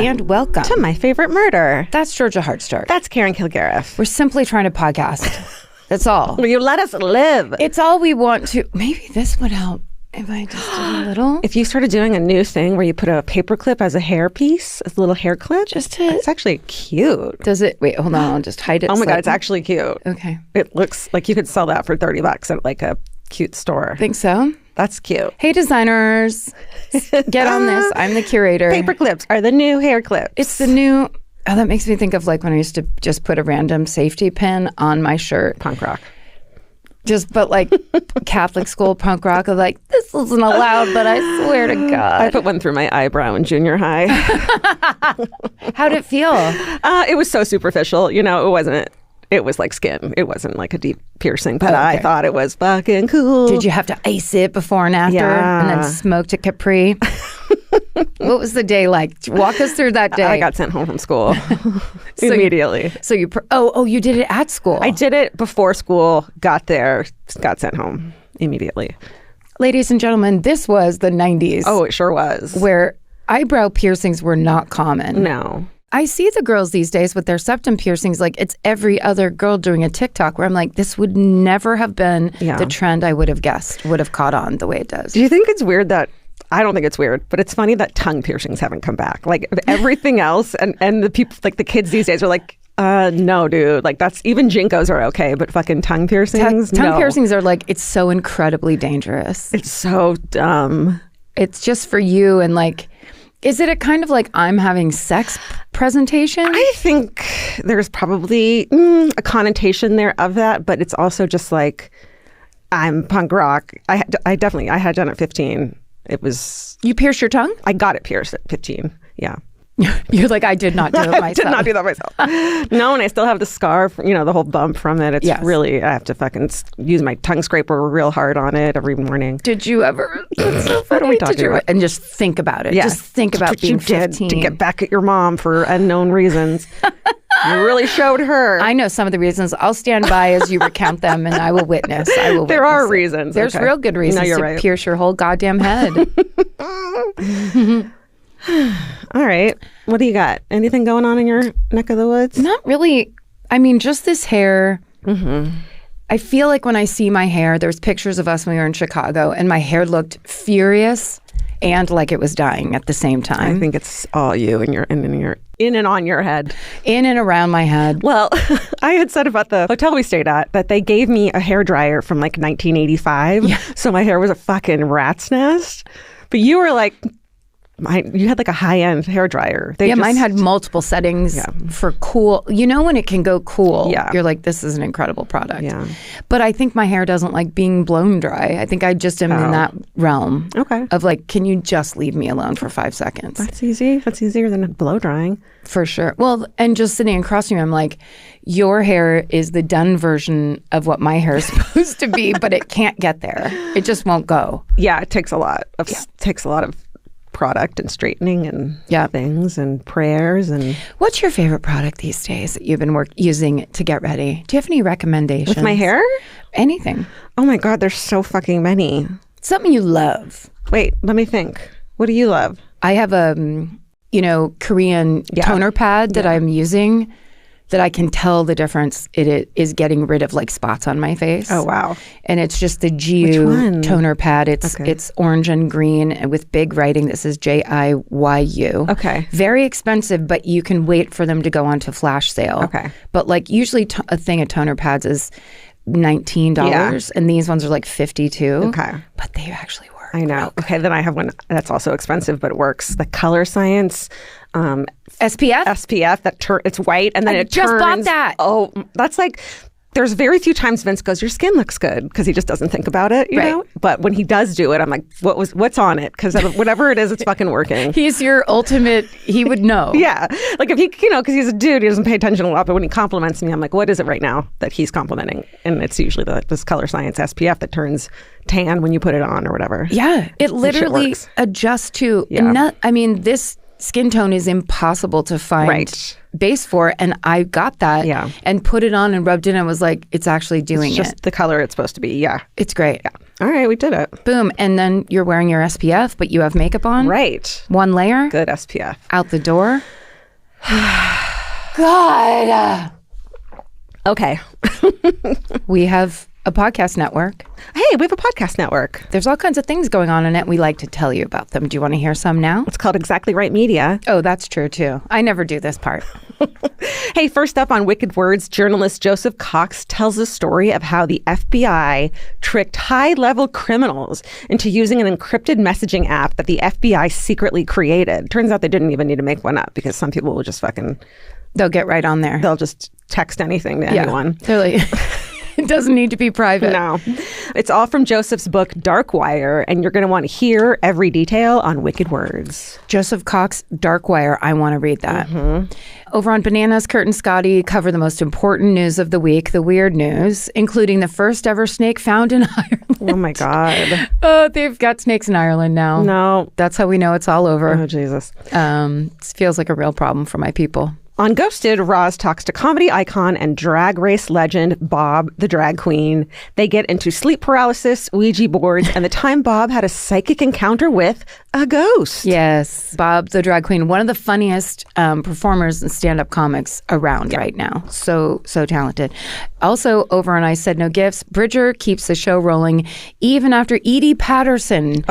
And welcome to My Favorite Murder. That's Georgia Hardstark. That's Karen Kilgariff. We're simply trying to podcast. That's all. Will you let us live? It's all we want to. Maybe this would help if I just did a little. If you started doing a new thing where you put a paperclip as a hair piece, as a little hair clip. It's actually cute. Does it? Wait, hold on. I'll just hide it. Oh my God, it's actually cute. Okay. It looks like you could sell that for $30 at like a cute store. Think so? That's cute. Hey, designers, get on this. I'm the curator. Paper clips are the new hair clips. It's the new. Oh, that makes me think of like when I used to just put a random safety pin on my shirt. Punk rock. But like Catholic school punk rock, I'm like, this isn't allowed, but I swear to God. I put one through my eyebrow in junior high. How'd it feel? It was so superficial. You know, it was like skin. It wasn't like a deep piercing, but I thought it was fucking cool. Did you have to ice it before and after? Yeah. And then smoked at Capri? What was the day like? Walk us through that day. I got sent home from school immediately. So you you did it at school. I did it before school, got there, got sent home immediately. Ladies and gentlemen, this was the 90s. Oh, it sure was. Where eyebrow piercings were not common. No. I see the girls these days with their septum piercings like it's every other girl doing a TikTok where I'm like, this would never have been the trend I would have guessed, would have caught on the way it does. Do you think it's weird that, I don't think it's weird, but it's funny that tongue piercings haven't come back. Like everything else and the people, like the kids these days are like, no, dude, like that's, even Jinkos are okay, but fucking tongue piercings, Tongue piercings are like, it's so incredibly dangerous. It's so dumb. It's just for you and like, is it a kind of like I'm having sex presentation? I think there's probably a connotation there of that, but it's also just like I'm punk rock. I had done it at 15. It was... You pierced your tongue? I got it pierced at 15, yeah. You're like, I did not do it myself. I did not do that myself. No, and I still have the scar, the whole bump from it. It's really, I have to fucking use my tongue scraper real hard on it every morning. Did you ever? That's so funny. What are we talking about? And just think about it. Yeah. Just think about being 15. To get back at your mom for unknown reasons. You really showed her. I know some of the reasons. I'll stand by as you recount them, and I will witness. There are reasons. There's real good reasons to pierce your whole goddamn head. All right. What do you got? Anything going on in your neck of the woods? Not really. I mean, just this hair. Mm-hmm. I feel like when I see my hair, there's pictures of us when we were in Chicago, and my hair looked furious and like it was dying at the same time. I think it's all you and in and on your head. In and around my head. Well, I had said about the hotel we stayed at that they gave me a hairdryer from like 1985. Yeah. So my hair was a fucking rat's nest. But you were like... you had like a high-end hairdryer. Mine had multiple settings for cool. You know when it can go cool, you're like, this is an incredible product. Yeah. But I think my hair doesn't like being blown dry. I think I just am in that realm of like, can you just leave me alone for 5 seconds? That's easy. That's easier than blow drying. For sure. Well, and just sitting across from you, I'm like, your hair is the done version of what my hair is supposed to be, but it can't get there. It just won't go. Yeah, it takes a lot of product and straightening and things and prayers. And what's your favorite product these days that you've been using to get ready? Do you have any recommendations? With my hair? Anything. Oh my God, there's so fucking many. Something you love. Wait, let me think. What do you love? I have a Korean toner pad that I'm using that I can tell the difference it is getting rid of like spots on my face. Oh, wow. And it's just the Giyu toner pad. It's orange and green and with big writing that says Jiyu. Okay. Very expensive, but you can wait for them to go onto flash sale. Okay. But like usually a thing of toner pads is $19 and these ones are like $52. Okay. But they actually work. I know. Okay, then I have one that's also expensive, but it works. The Color Science SPF. It's white and then it turns. I just bought that. Oh, that's like. There's very few times Vince goes, your skin looks good, because he just doesn't think about it, you know? But when he does do it, I'm like, what's on it? Because whatever it is, it's fucking working. He's your ultimate, he would know. Yeah. Like if he, because he's a dude, he doesn't pay attention a lot, but when he compliments me, I'm like, what is it right now that he's complimenting? And it's usually this Color Science SPF that turns tan when you put it on or whatever. Yeah. It literally adjusts to, this skin tone is impossible to find base for. And I got that and put it on and rubbed it and was like, it's actually doing it's just the color it's supposed to be. Yeah. It's great. Yeah. All right, we did it. Boom. And then you're wearing your SPF, but you have makeup on. Right. One layer. Good SPF. Out the door. God. Okay. We have a podcast network. Hey, we have a podcast network. There's all kinds of things going on in it. We like to tell you about them. Do you want to hear some now? It's called Exactly Right Media. Oh, that's true, too. I never do this part. Hey, first up on Wicked Words, journalist Joseph Cox tells the story of how the FBI tricked high-level criminals into using an encrypted messaging app that the FBI secretly created. Turns out they didn't even need to make one up because some people will just they'll get right on there. They'll just text anything to anyone. Totally. It doesn't need to be private. No. It's all from Joseph's book, Dark Wire, and you're going to want to hear every detail on Wicked Words. Joseph Cox, Dark Wire. I want to read that. Over on Bananas, Kurt and Scotty cover the most important news of the week, the weird news, including the first ever snake found in Ireland. Oh, my God. Oh, they've got snakes in Ireland now. No. That's how we know it's all over. Oh, Jesus. It feels like a real problem for my people. On Ghosted, Roz talks to comedy icon and drag race legend Bob, the drag queen. They get into sleep paralysis, Ouija boards, and the time Bob had a psychic encounter with a ghost. Yes. Bob, the drag queen, one of the funniest performers and stand-up comics around right now. So talented. Also, over on I Said No Gifts, Bridger keeps the show rolling even after Edie Patterson.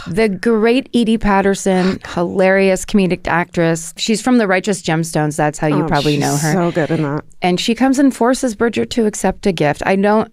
The great Edie Patterson, hilarious comedic actress. She's from The Righteous Gemstones. That's how you probably know her. So good in that. And she comes and forces Bridger to accept a gift.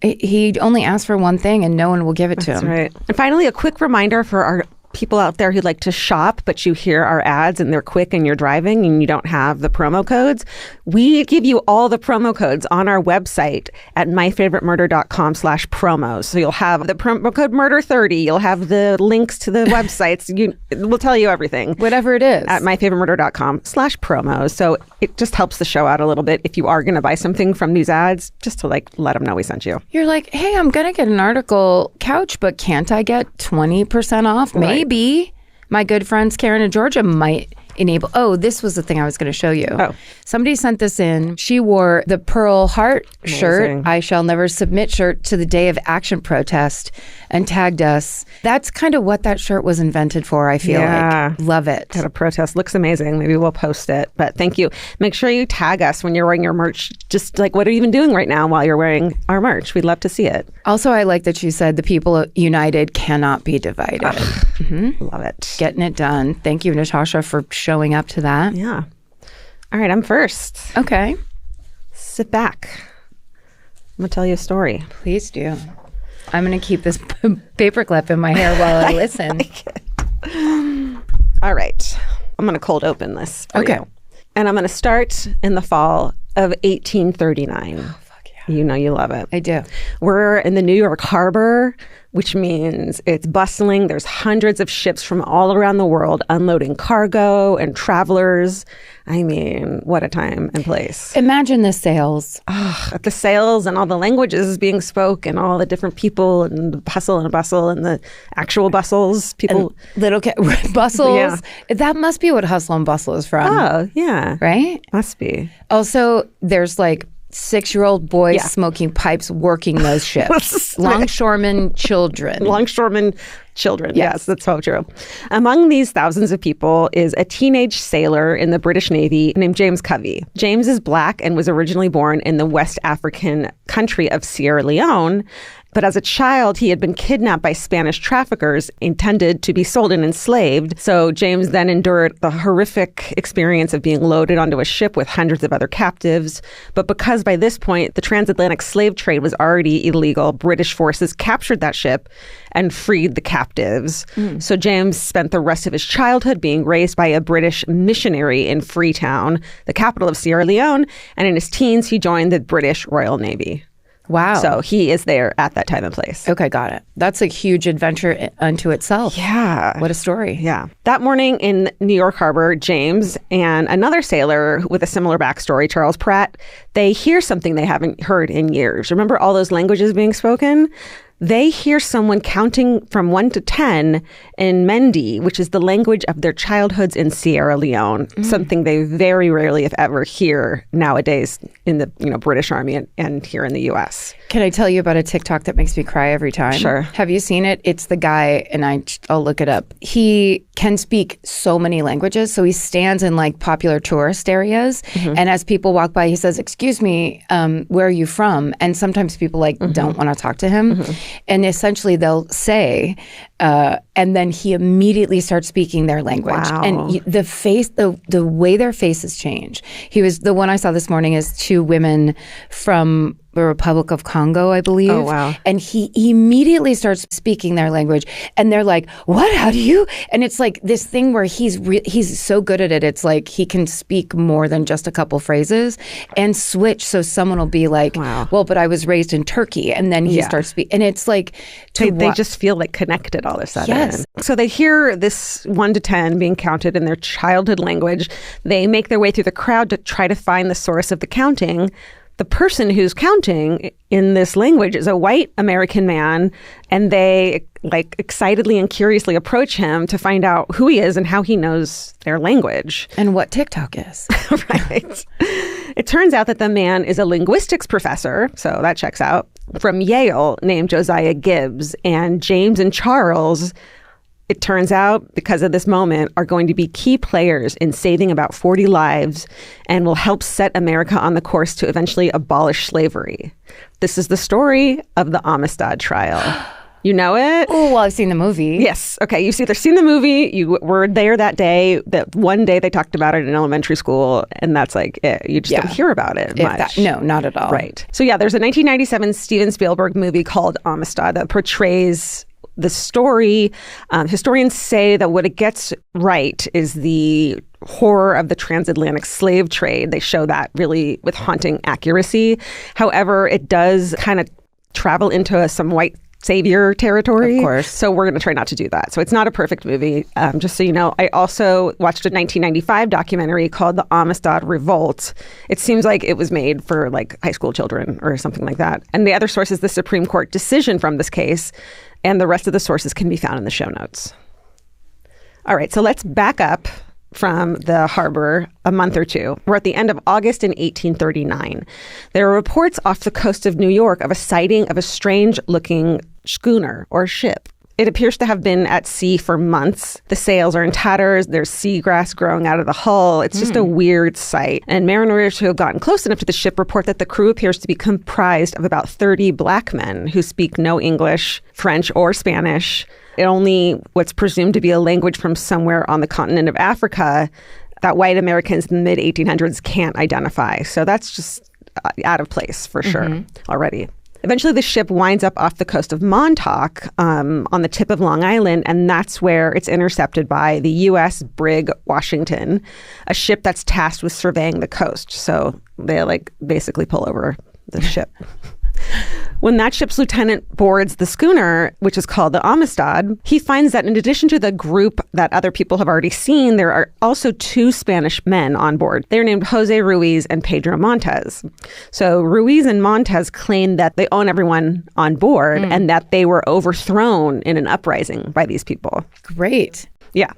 He only asks for one thing and no one will give it to him. That's right. And finally, a quick reminder for our people out there who like to shop, but you hear our ads and they're quick and you're driving and you don't have the promo codes. We give you all the promo codes on our website at myfavoritemurder.com/promos. So you'll have the promo code murder30. You'll have the links to the websites. We'll tell you everything. Whatever it is. At myfavoritemurder.com/promos. So it just helps the show out a little bit if you are going to buy something from these ads, just to let them know we sent you. You're like, hey, I'm going to get an article couch, but can't I get 20% off? Maybe my good friends Karen and Georgia might enable. Oh, this was the thing I was going to show you. Oh. Somebody sent this in. She wore the Pearl Heart shirt, I Shall Never Submit shirt to the Day of Action protest and tagged us. That's kind of what that shirt was invented for, I feel like. Love it. At a protest. Looks amazing. Maybe we'll post it. But thank you. Make sure you tag us when you're wearing your merch. Just like, what are you even doing right now while you're wearing our merch? We'd love to see it. Also, I like that you said the people united cannot be divided. Love it. Getting it done. Thank you, Natasha, for showing up to that. Yeah. All right, I'm first. Okay. Sit back. I'm going to tell you a story. Please do. I'm going to keep this paperclip in my hair while I listen. All right. I'm going to cold open this for you. And I'm going to start in the fall of 1839. Oh, fuck yeah. You know you love it. I do. We're in the New York Harbor, which means it's bustling. There's hundreds of ships from all around the world unloading cargo and travelers. I mean, what a time and place. Imagine the sails. The sails and all the languages being spoken, all the different people and the hustle and bustle and the actual bustles. People. Little bustles. Yeah. That must be what hustle and bustle is from. Oh, yeah. Right? Must be. Also, there's like 6-year-old boys smoking pipes working those ships. Longshoremen children. Longshoremen children. Yes, that's so true. Among these thousands of people is a teenage sailor in the British Navy named James Covey. James is black and was originally born in the West African country of Sierra Leone. But as a child, he had been kidnapped by Spanish traffickers intended to be sold and enslaved. So James then endured the horrific experience of being loaded onto a ship with hundreds of other captives. But because by this point, the transatlantic slave trade was already illegal, British forces captured that ship and freed the captives. So James spent the rest of his childhood being raised by a British missionary in Freetown, the capital of Sierra Leone. And in his teens, he joined the British Royal Navy. Wow. So he is there at that time and place. Okay, got it. That's a huge adventure unto itself. Yeah. What a story. Yeah. That morning in New York Harbor, James and another sailor with a similar backstory, Charles Pratt, they hear something they haven't heard in years. Remember all those languages being spoken? They hear someone counting from 1 to 10 in Mendi, which is the language of their childhoods in Sierra Leone, something they very rarely, if ever, hear nowadays in the British Army and here in the U.S. Can I tell you about a TikTok that makes me cry every time? Sure. Have you seen it? It's the guy, and I'll look it up. He can speak so many languages, so he stands in like popular tourist areas, and as people walk by, he says, "Excuse me, where are you from?" And sometimes people don't want to talk to him, and essentially they'll say, and then he immediately starts speaking their language. Wow. And the face, the way their faces change. The one I saw this morning is 2 women from the Republic of Congo, I believe. Oh, wow. And he immediately starts speaking their language. And they're like, "What? How do you?" And it's like this thing where he's so good at it. It's like he can speak more than just a couple phrases and switch. So someone will be like, wow. "Well, but I was raised in Turkey." And then he starts speaking. And it's like... They just feel like connected all of a sudden. Yes. So they hear this 1 to 10 being counted in their childhood language. They make their way through the crowd to try to find the source of the counting. The person who's counting in this language is a white American man, and they excitedly and curiously approach him to find out who he is and how he knows their language. And what TikTok is. Right. It turns out that the man is a linguistics professor, so that checks out, from Yale, named Josiah Gibbs. And James and Charles, it turns out, because of this moment, are going to be key players in saving about 40 lives and will help set America on the course to eventually abolish slavery. This is the story of the Amistad trial. You know it? Oh, well, I've seen the movie. Yes. Okay. You've either seen the movie, you were there that day, that one day they talked about it in elementary school, and that's like it. You just don't hear about it much. No, not at all. Right. So yeah, there's a 1997 Steven Spielberg movie called Amistad that portrays the story. Historians say that what it gets right is the horror of the transatlantic slave trade. They show that really with haunting accuracy. However, it does kind of travel into some white savior territory. Of course. So we're going to try not to do that. So it's not a perfect movie. Just so you know, I also watched a 1995 documentary called The Amistad Revolt. It seems like it was made for high school children or something like that. And the other source is the Supreme Court decision from this case. And the rest of the sources can be found in the show notes. All right, so let's back up from the harbor a month or two. We're at the end of August in 1839. There are reports off the coast of New York of a sighting of a strange-looking schooner or ship. It appears to have been at sea for months. The sails are in tatters. There's seagrass growing out of the hull. It's just a weird sight. And mariners who have gotten close enough to the ship report that the crew appears to be comprised of about 30 black men who speak no English, French, or Spanish. Only what's presumed to be a language from somewhere on the continent of Africa that white Americans in the mid-1800s can't identify. So that's just out of place for sure already. Eventually, the ship winds up off the coast of Montauk on the tip of Long Island, and that's where it's intercepted by the U.S. brig Washington, a ship that's tasked with surveying the coast. So they basically pull over the ship. When that ship's lieutenant boards the schooner, which is called the Amistad, he finds that in addition to the group that other people have already seen, there are also 2 Spanish men on board. They're named Jose Ruiz and Pedro Montes. So Ruiz and Montes claim that they own everyone on board and that they were overthrown in an uprising by these people. Great. Yeah.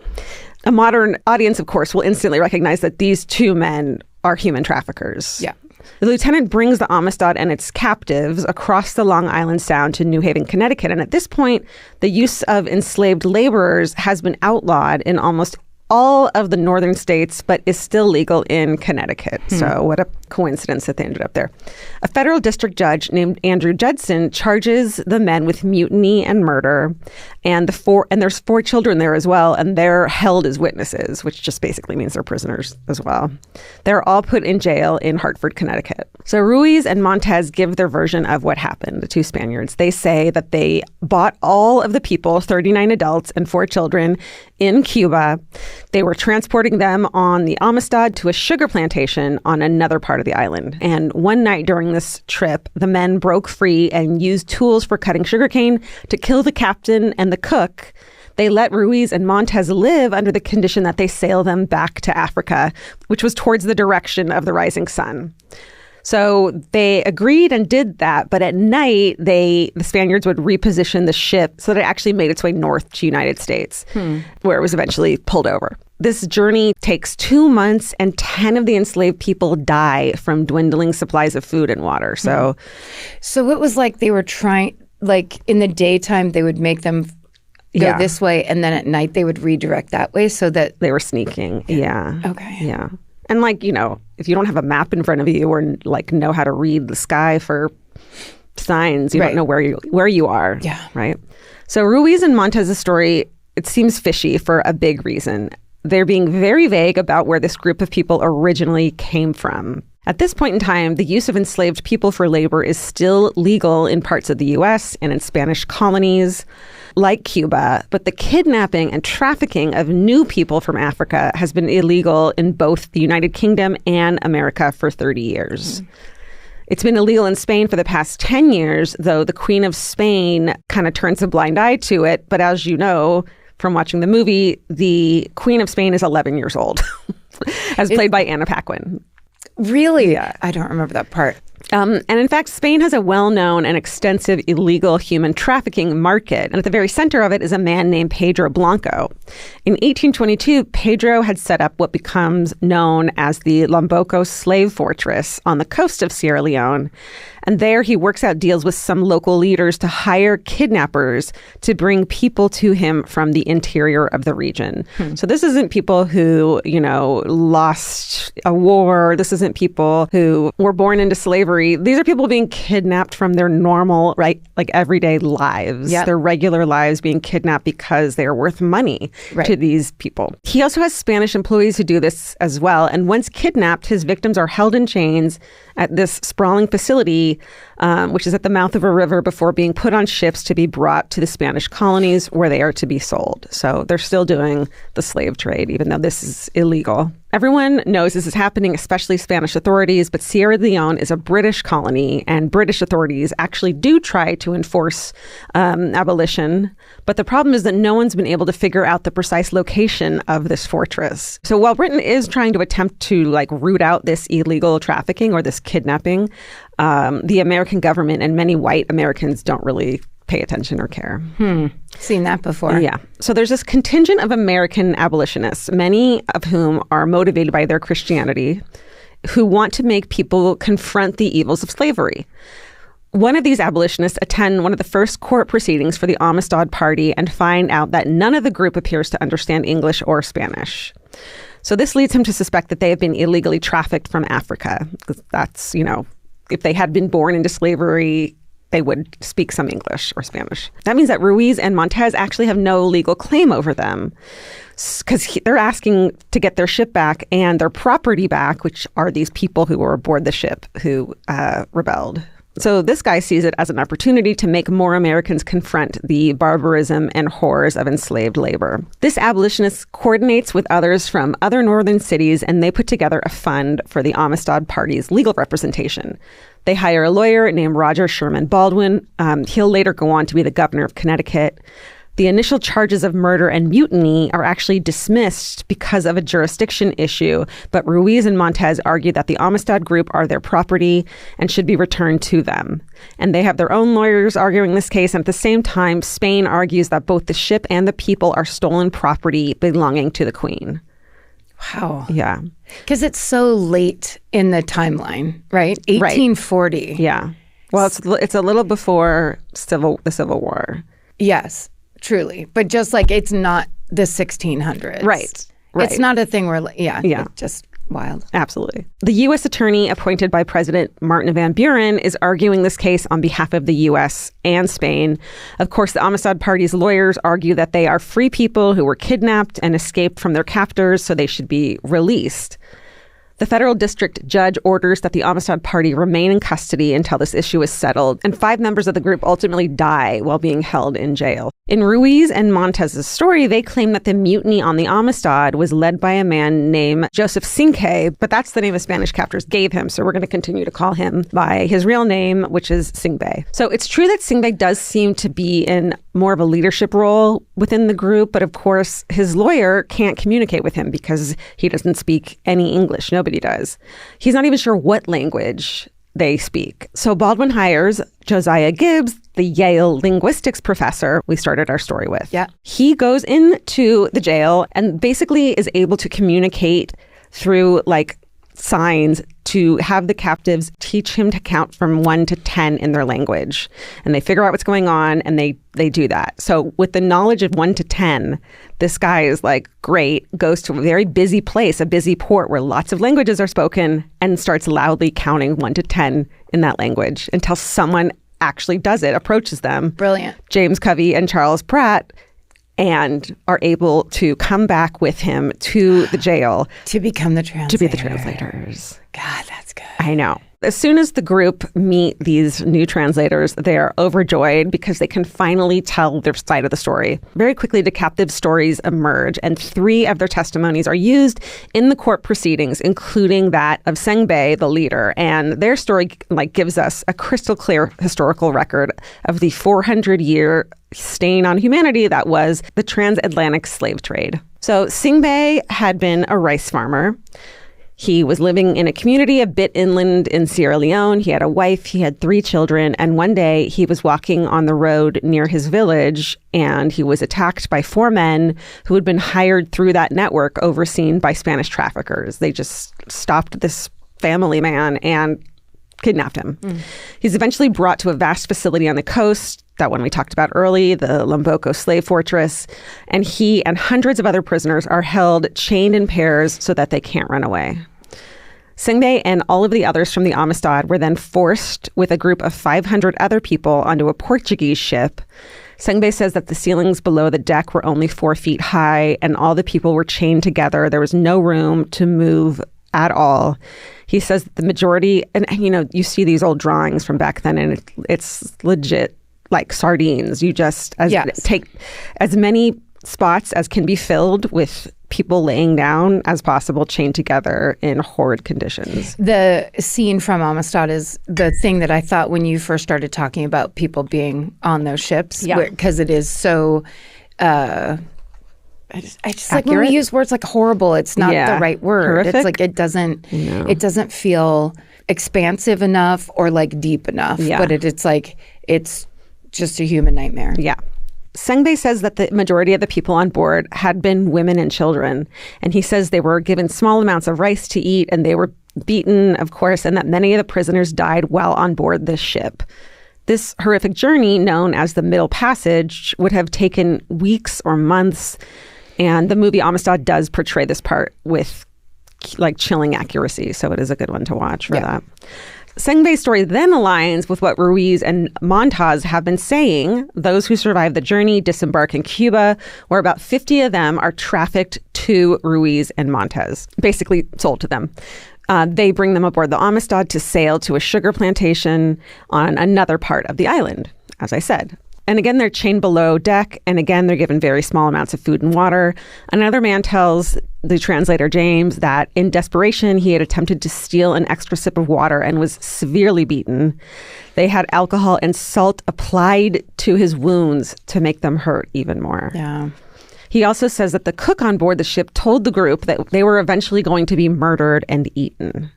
A modern audience, of course, will instantly recognize that these 2 men are human traffickers. Yeah. The lieutenant brings the Amistad and its captives across the Long Island Sound to New Haven, Connecticut. And at this point, the use of enslaved laborers has been outlawed in almost all of the northern states, but is still legal in Connecticut. So what a coincidence that they ended up there. A federal district judge named Andrew Judson charges the men with mutiny and murder. And there's 4 children there as well, and they're held as witnesses, which just basically means they're prisoners as well. They're all put in jail in Hartford, Connecticut. So Ruiz and Montes give their version of what happened, the 2 Spaniards. They say that they bought all of the people, 39 adults and 4 children, in Cuba. They were transporting them on the Amistad to a sugar plantation on another part of the island. And one night during this trip, the men broke free and used tools for cutting sugarcane to kill the captain and the cook. They let Ruiz and Montes live under the condition that they sail them back to Africa, which was towards the direction of the rising sun. So they agreed and did that. But at night, the Spaniards would reposition the ship so that it actually made its way north to United States, where it was eventually pulled over. This journey takes 2 months, and 10 of the enslaved people die from dwindling supplies of food and water. So it was like they were trying, like in the daytime, they would make them go this way, and then at night they would redirect that way so that they were sneaking. Yeah. Okay. Yeah. And like, if you don't have a map in front of you or like know how to read the sky for signs, you don't know where you are. Yeah. Right. So Ruiz and Montez's story, it seems fishy for a big reason. They're being very vague about where this group of people originally came from. At this point in time, the use of enslaved people for labor is still legal in parts of the U.S. and in Spanish colonies like Cuba, but the kidnapping and trafficking of new people from Africa has been illegal in both the United Kingdom and America for 30 years. It's been illegal in Spain for the past 10 years, though the Queen of Spain kind of turns a blind eye to it. But as you know from watching the movie, the Queen of Spain is 11 years old, as played by Anna Paquin. Really? Yeah. I don't remember that part. And in fact, Spain has a well-known and extensive illegal human trafficking market. And at the very center of it is a man named Pedro Blanco. In 1822, Pedro had set up what becomes known as the Lomboko slave fortress on the coast of Sierra Leone. And there he works out deals with some local leaders to hire kidnappers to bring people to him from the interior of the region. So this isn't people who, lost a war. This isn't people who were born into slavery. These are people being kidnapped from their normal, everyday lives. Yep. Their regular lives being kidnapped because they're worth money to these people. He also has Spanish employees who do this as well. And once kidnapped, his victims are held in chains at this sprawling facility, which is at the mouth of a river, before being put on ships to be brought to the Spanish colonies where they are to be sold. So they're still doing the slave trade, even though this is illegal. Everyone knows this is happening, especially Spanish authorities, but Sierra Leone is a British colony, and British authorities actually do try to enforce abolition. But the problem is that no one's been able to figure out the precise location of this fortress. So while Britain is trying to attempt to root out this illegal trafficking or this kidnapping, the American government and many white Americans don't really pay attention or care. Seen that before. Yeah. So there's this contingent of American abolitionists, many of whom are motivated by their Christianity, who want to make people confront the evils of slavery. One of these abolitionists attend one of the first court proceedings for the Amistad party and find out that none of the group appears to understand English or Spanish. So this leads him to suspect that they have been illegally trafficked from Africa. That's, if they had been born into slavery, they would speak some English or Spanish. That means that Ruiz and Montez actually have no legal claim over them, because they're asking to get their ship back and their property back, which are these people who were aboard the ship who rebelled. So this guy sees it as an opportunity to make more Americans confront the barbarism and horrors of enslaved labor. This abolitionist coordinates with others from other northern cities, and they put together a fund for the Amistad party's legal representation. They hire a lawyer named Roger Sherman Baldwin. He'll later go on to be the governor of Connecticut. The initial charges of murder and mutiny are actually dismissed because of a jurisdiction issue, but Ruiz and Montez argue that the Amistad group are their property and should be returned to them. And they have their own lawyers arguing this case, and at the same time, Spain argues that both the ship and the people are stolen property belonging to the Queen. Wow. Yeah. Because it's so late in the timeline, right? 1840. Right. Yeah. Well, it's a little before the Civil War. Yes. Truly. But just it's not the 1600s. Right. It's not a thing where, just wild. Absolutely. The U.S. attorney appointed by President Martin Van Buren is arguing this case on behalf of the U.S. and Spain. Of course, the Amistad party's lawyers argue that they are free people who were kidnapped and escaped from their captors, so they should be released. The federal district judge orders that the Amistad party remain in custody until this issue is settled, and 5 members of the group ultimately die while being held in jail. In Ruiz and Montez's story, they claim that the mutiny on the Amistad was led by a man named Joseph Cinque, but that's the name his Spanish captors gave him, so we're going to continue to call him by his real name, which is Cinque. So it's true that Cinque does seem to be in more of a leadership role within the group, but of course his lawyer can't communicate with him because he doesn't speak any English. Nobody does. He's not even sure what language they speak. So Baldwin hires Josiah Gibbs, the Yale linguistics professor we started our story with. Yeah. He goes into the jail and basically is able to communicate through like signs to have the captives teach him to count from 1 to 10 in their language. And they figure out what's going on and they do that. So with the knowledge of 1 to 10, this guy is like, great, goes to a very busy place, a busy port where lots of languages are spoken and starts loudly counting 1 to 10 in that language until someone actually does it, approaches them. Brilliant. James Covey and Charles Pratt, and are able to come back with him to the jail. To become the translators. To be the translators. God, that's good. I know. As soon as the group meet these new translators, they are overjoyed because they can finally tell their side of the story. Very quickly, the captive stories emerge, and 3 of their testimonies are used in the court proceedings, including that of Sengbei, the leader. And their story gives us a crystal clear historical record of the 400-year stain on humanity that was the transatlantic slave trade. So Sengbei had been a rice farmer. He was living in a community a bit inland in Sierra Leone. He had a wife, he had 3 children, and one day he was walking on the road near his village and he was attacked by 4 men who had been hired through that network overseen by Spanish traffickers. They just stopped this family man and kidnapped him. He's eventually brought to a vast facility on the coast, that one we talked about early, the Lomboko slave fortress, and he and hundreds of other prisoners are held chained in pairs so that they can't run away. Sengbei and all of the others from the Amistad were then forced with a group of 500 other people onto a Portuguese ship. Sengbei says that the ceilings below the deck were only 4 feet high and all the people were chained together. There was no room to move at all. He says that the majority, and you see these old drawings from back then and it's legit like sardines. You just take as many spots as can be filled with people laying down as possible, chained together in horrid conditions. The scene from Amistad is the thing that I thought when you first started talking about people being on those ships, because it is so... I just like when we use words like horrible, it's not the right word. Horrific? It's like it doesn't feel expansive enough or like deep enough. But it's like it's just a human nightmare. Yeah. Sengbei says that the majority of the people on board had been women and children. And he says they were given small amounts of rice to eat and they were beaten, of course, and that many of the prisoners died while on board this ship. This horrific journey, known as the Middle Passage, would have taken weeks or months. And the movie Amistad does portray this part with like chilling accuracy. So it is a good one to watch for that. Sengbei's story then aligns with what Ruiz and Montaz have been saying. Those who survive the journey disembark in Cuba, where about 50 of them are trafficked to Ruiz and Montaz, basically sold to them. They bring them aboard the Amistad to sail to a sugar plantation on another part of the island, as I said. And again, they're chained below deck. And again, they're given very small amounts of food and water. Another man tells the translator, James, that in desperation, he had attempted to steal an extra sip of water and was severely beaten. They had alcohol and salt applied to his wounds to make them hurt even more. Yeah. He also says that the cook on board the ship told the group that they were eventually going to be murdered and eaten.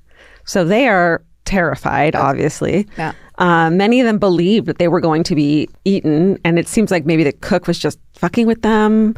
So they are terrified, obviously. Yeah. Many of them believed that they were going to be eaten, and it seems like maybe the cook was just fucking with them,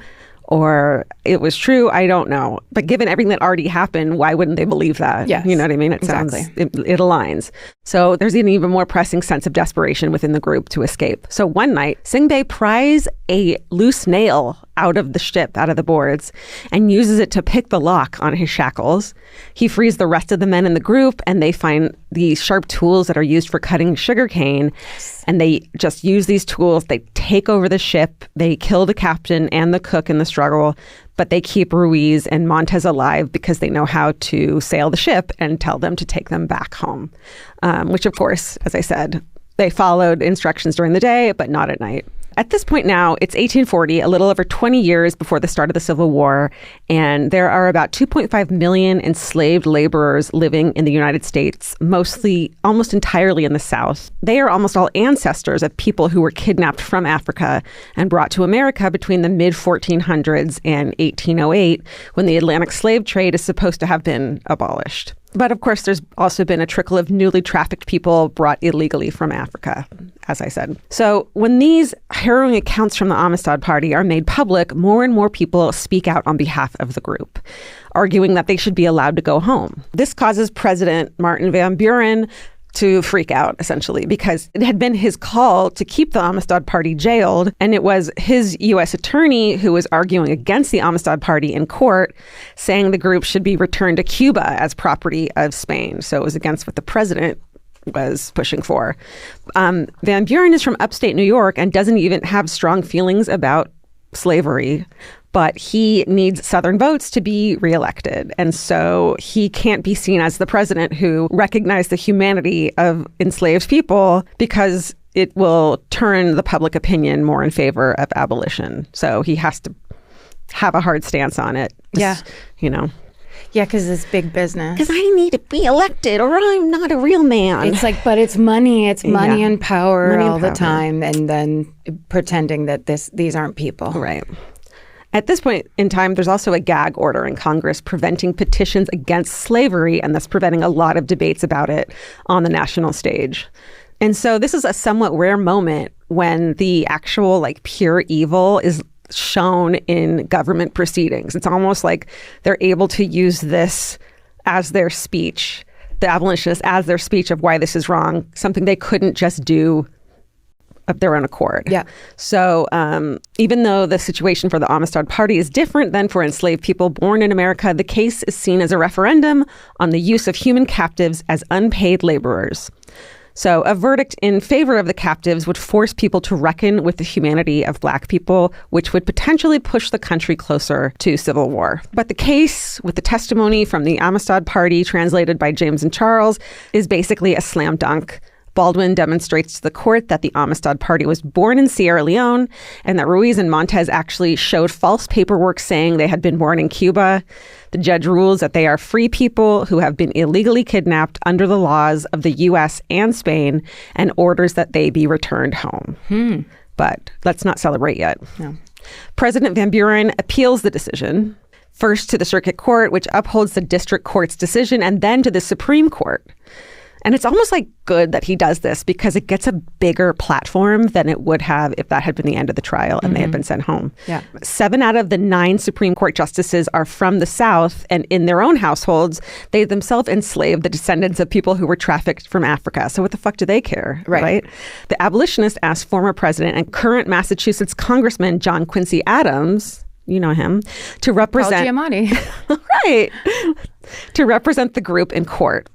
or it was true. I don't know. But given everything that already happened, why wouldn't they believe that? Yes, you know what I mean? It exactly. sounds, it aligns. So there's an even more pressing sense of desperation within the group to escape. So one night, Sengbei pries a loose nail out of the ship, out of the boards, and uses it to pick the lock on his shackles. He frees the rest of the men in the group, and they find these sharp tools that are used for cutting sugarcane. And they just use these tools. They take over the ship. They kill the captain and the cook in the struggle, but they keep Ruiz and Montez alive because they know how to sail the ship and tell them to take them back home, which, of course, as I said, they followed instructions during the day, but not at night. At this point now, it's 1840, a little over 20 years before the start of the Civil War, and there are about 2.5 million enslaved laborers living in the United States, mostly, almost entirely in the South. They are almost all ancestors of people who were kidnapped from Africa and brought to America between the mid-1400s and 1808, when the Atlantic slave trade is supposed to have been abolished. But of course, there's also been a trickle of newly trafficked people brought illegally from Africa, as I said. So when these harrowing accounts from the Amistad Party are made public, more and more people speak out on behalf of the group, arguing that they should be allowed to go home. This causes President Martin Van Buren to freak out, essentially, because it had been his call to keep the Amistad Party jailed, and it was his U.S. attorney who was arguing against the Amistad Party in court, saying the group should be returned to Cuba as property of Spain. So it was against what the president was pushing for. Van Buren is from upstate New York and doesn't even have strong feelings about slavery, but he needs Southern votes to be reelected. And so he can't be seen as the president who recognized the humanity of enslaved people, because it will turn the public opinion more in favor of abolition. So he has to have a hard stance on it. Yeah. You know. Yeah, because it's big business. Because I need to be elected or I'm not a real man. It's like, but it's money. It's money and power all the time. And then pretending that these aren't people. Right. At this point in time, there's also a gag order in Congress preventing petitions against slavery, and thus preventing a lot of debates about it on the national stage. And so this is a somewhat rare moment when the actual pure evil is shown in government proceedings. It's almost like they're able to use this as their speech, the abolitionists as their speech of why this is wrong, something they couldn't just do of their own accord. Yeah. So even though the situation for the Amistad Party is different than for enslaved people born in America, the case is seen as a referendum on the use of human captives as unpaid laborers. So a verdict in favor of the captives would force people to reckon with the humanity of Black people, which would potentially push the country closer to civil war. But the case, with the testimony from the Amistad Party translated by James and Charles, is basically a slam dunk. Baldwin demonstrates to the court that the Amistad Party was born in Sierra Leone, and that Ruiz and Montez actually showed false paperwork saying they had been born in Cuba. The judge rules that they are free people who have been illegally kidnapped under the laws of the U.S. and Spain, and orders that they be returned home. But let's not celebrate yet. No. President Van Buren appeals the decision, first to the circuit court, which upholds the district court's decision, and then to the Supreme Court. And it's almost good that he does this, because it gets a bigger platform than it would have if that had been the end of the trial and they had been sent home. Yeah. 7 out of the 9 Supreme Court justices are from the South, and in their own households, they themselves enslaved the descendants of people who were trafficked from Africa. So what the fuck do they care? Right. The abolitionist asked former president and current Massachusetts Congressman John Quincy Adams, you know him, to represent... Paul Giamatti. Right. To represent the group in court.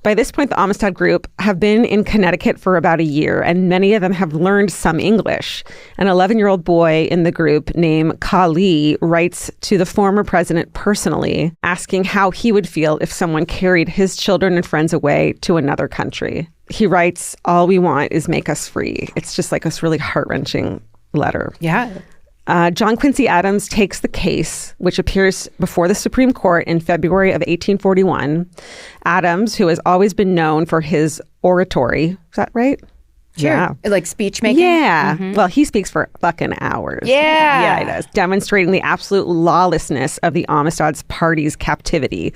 By this point, the Amistad group have been in Connecticut for about a year, and many of them have learned some English. An 11-year-old boy in the group named Kali writes to the former president personally, asking how he would feel if someone carried his children and friends away to another country. He writes, "All we want is make us free." It's just this really heart-wrenching letter. Yeah. John Quincy Adams takes the case, which appears before the Supreme Court in February of 1841. Adams, who has always been known for his oratory, is that right? Sure. Yeah. Like speech making? Yeah. Well, he speaks for fucking hours. Yeah. Yeah, he does. Demonstrating the absolute lawlessness of the Amistad's party's captivity.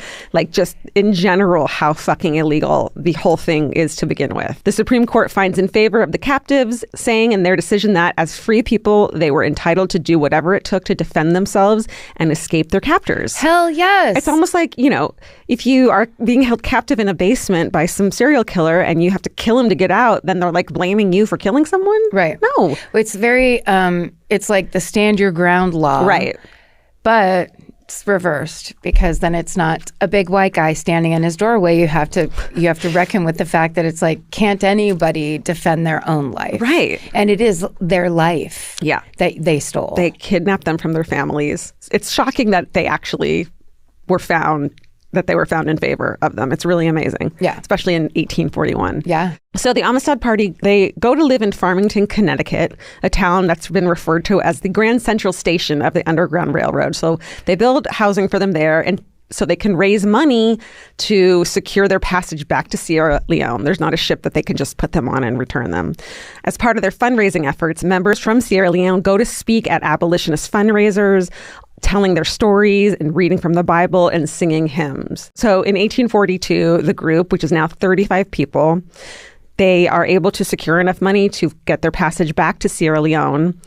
Just in general, how fucking illegal the whole thing is to begin with. The Supreme Court finds in favor of the captives, saying in their decision that as free people, they were entitled to do whatever it took to defend themselves and escape their captors. Hell yes. It's almost like, if you are being held captive in a basement by some serial killer and you have to kill him to get out, then they're blaming you for killing someone? Right. No. It's very, it's like the stand your ground law. Right. But it's reversed, because then it's not a big white guy standing in his doorway. You have to reckon with the fact that it's can't anybody defend their own life? Right. And it is their life. Yeah. That they stole. They kidnapped them from their families. It's shocking that they actually were found in favor of them. It's really amazing. Yeah. Especially in 1841. Yeah. So the Amistad Party, they go to live in Farmington, Connecticut, a town that's been referred to as the Grand Central Station of the Underground Railroad. So they build housing for them there, and so they can raise money to secure their passage back to Sierra Leone. There's not a ship that they can just put them on and return them. As part of their fundraising efforts, members from Sierra Leone go to speak at abolitionist fundraisers telling their stories and reading from the Bible and singing hymns. So in 1842, the group, which is now 35 people, they are able to secure enough money to get their passage back to Sierra Leone,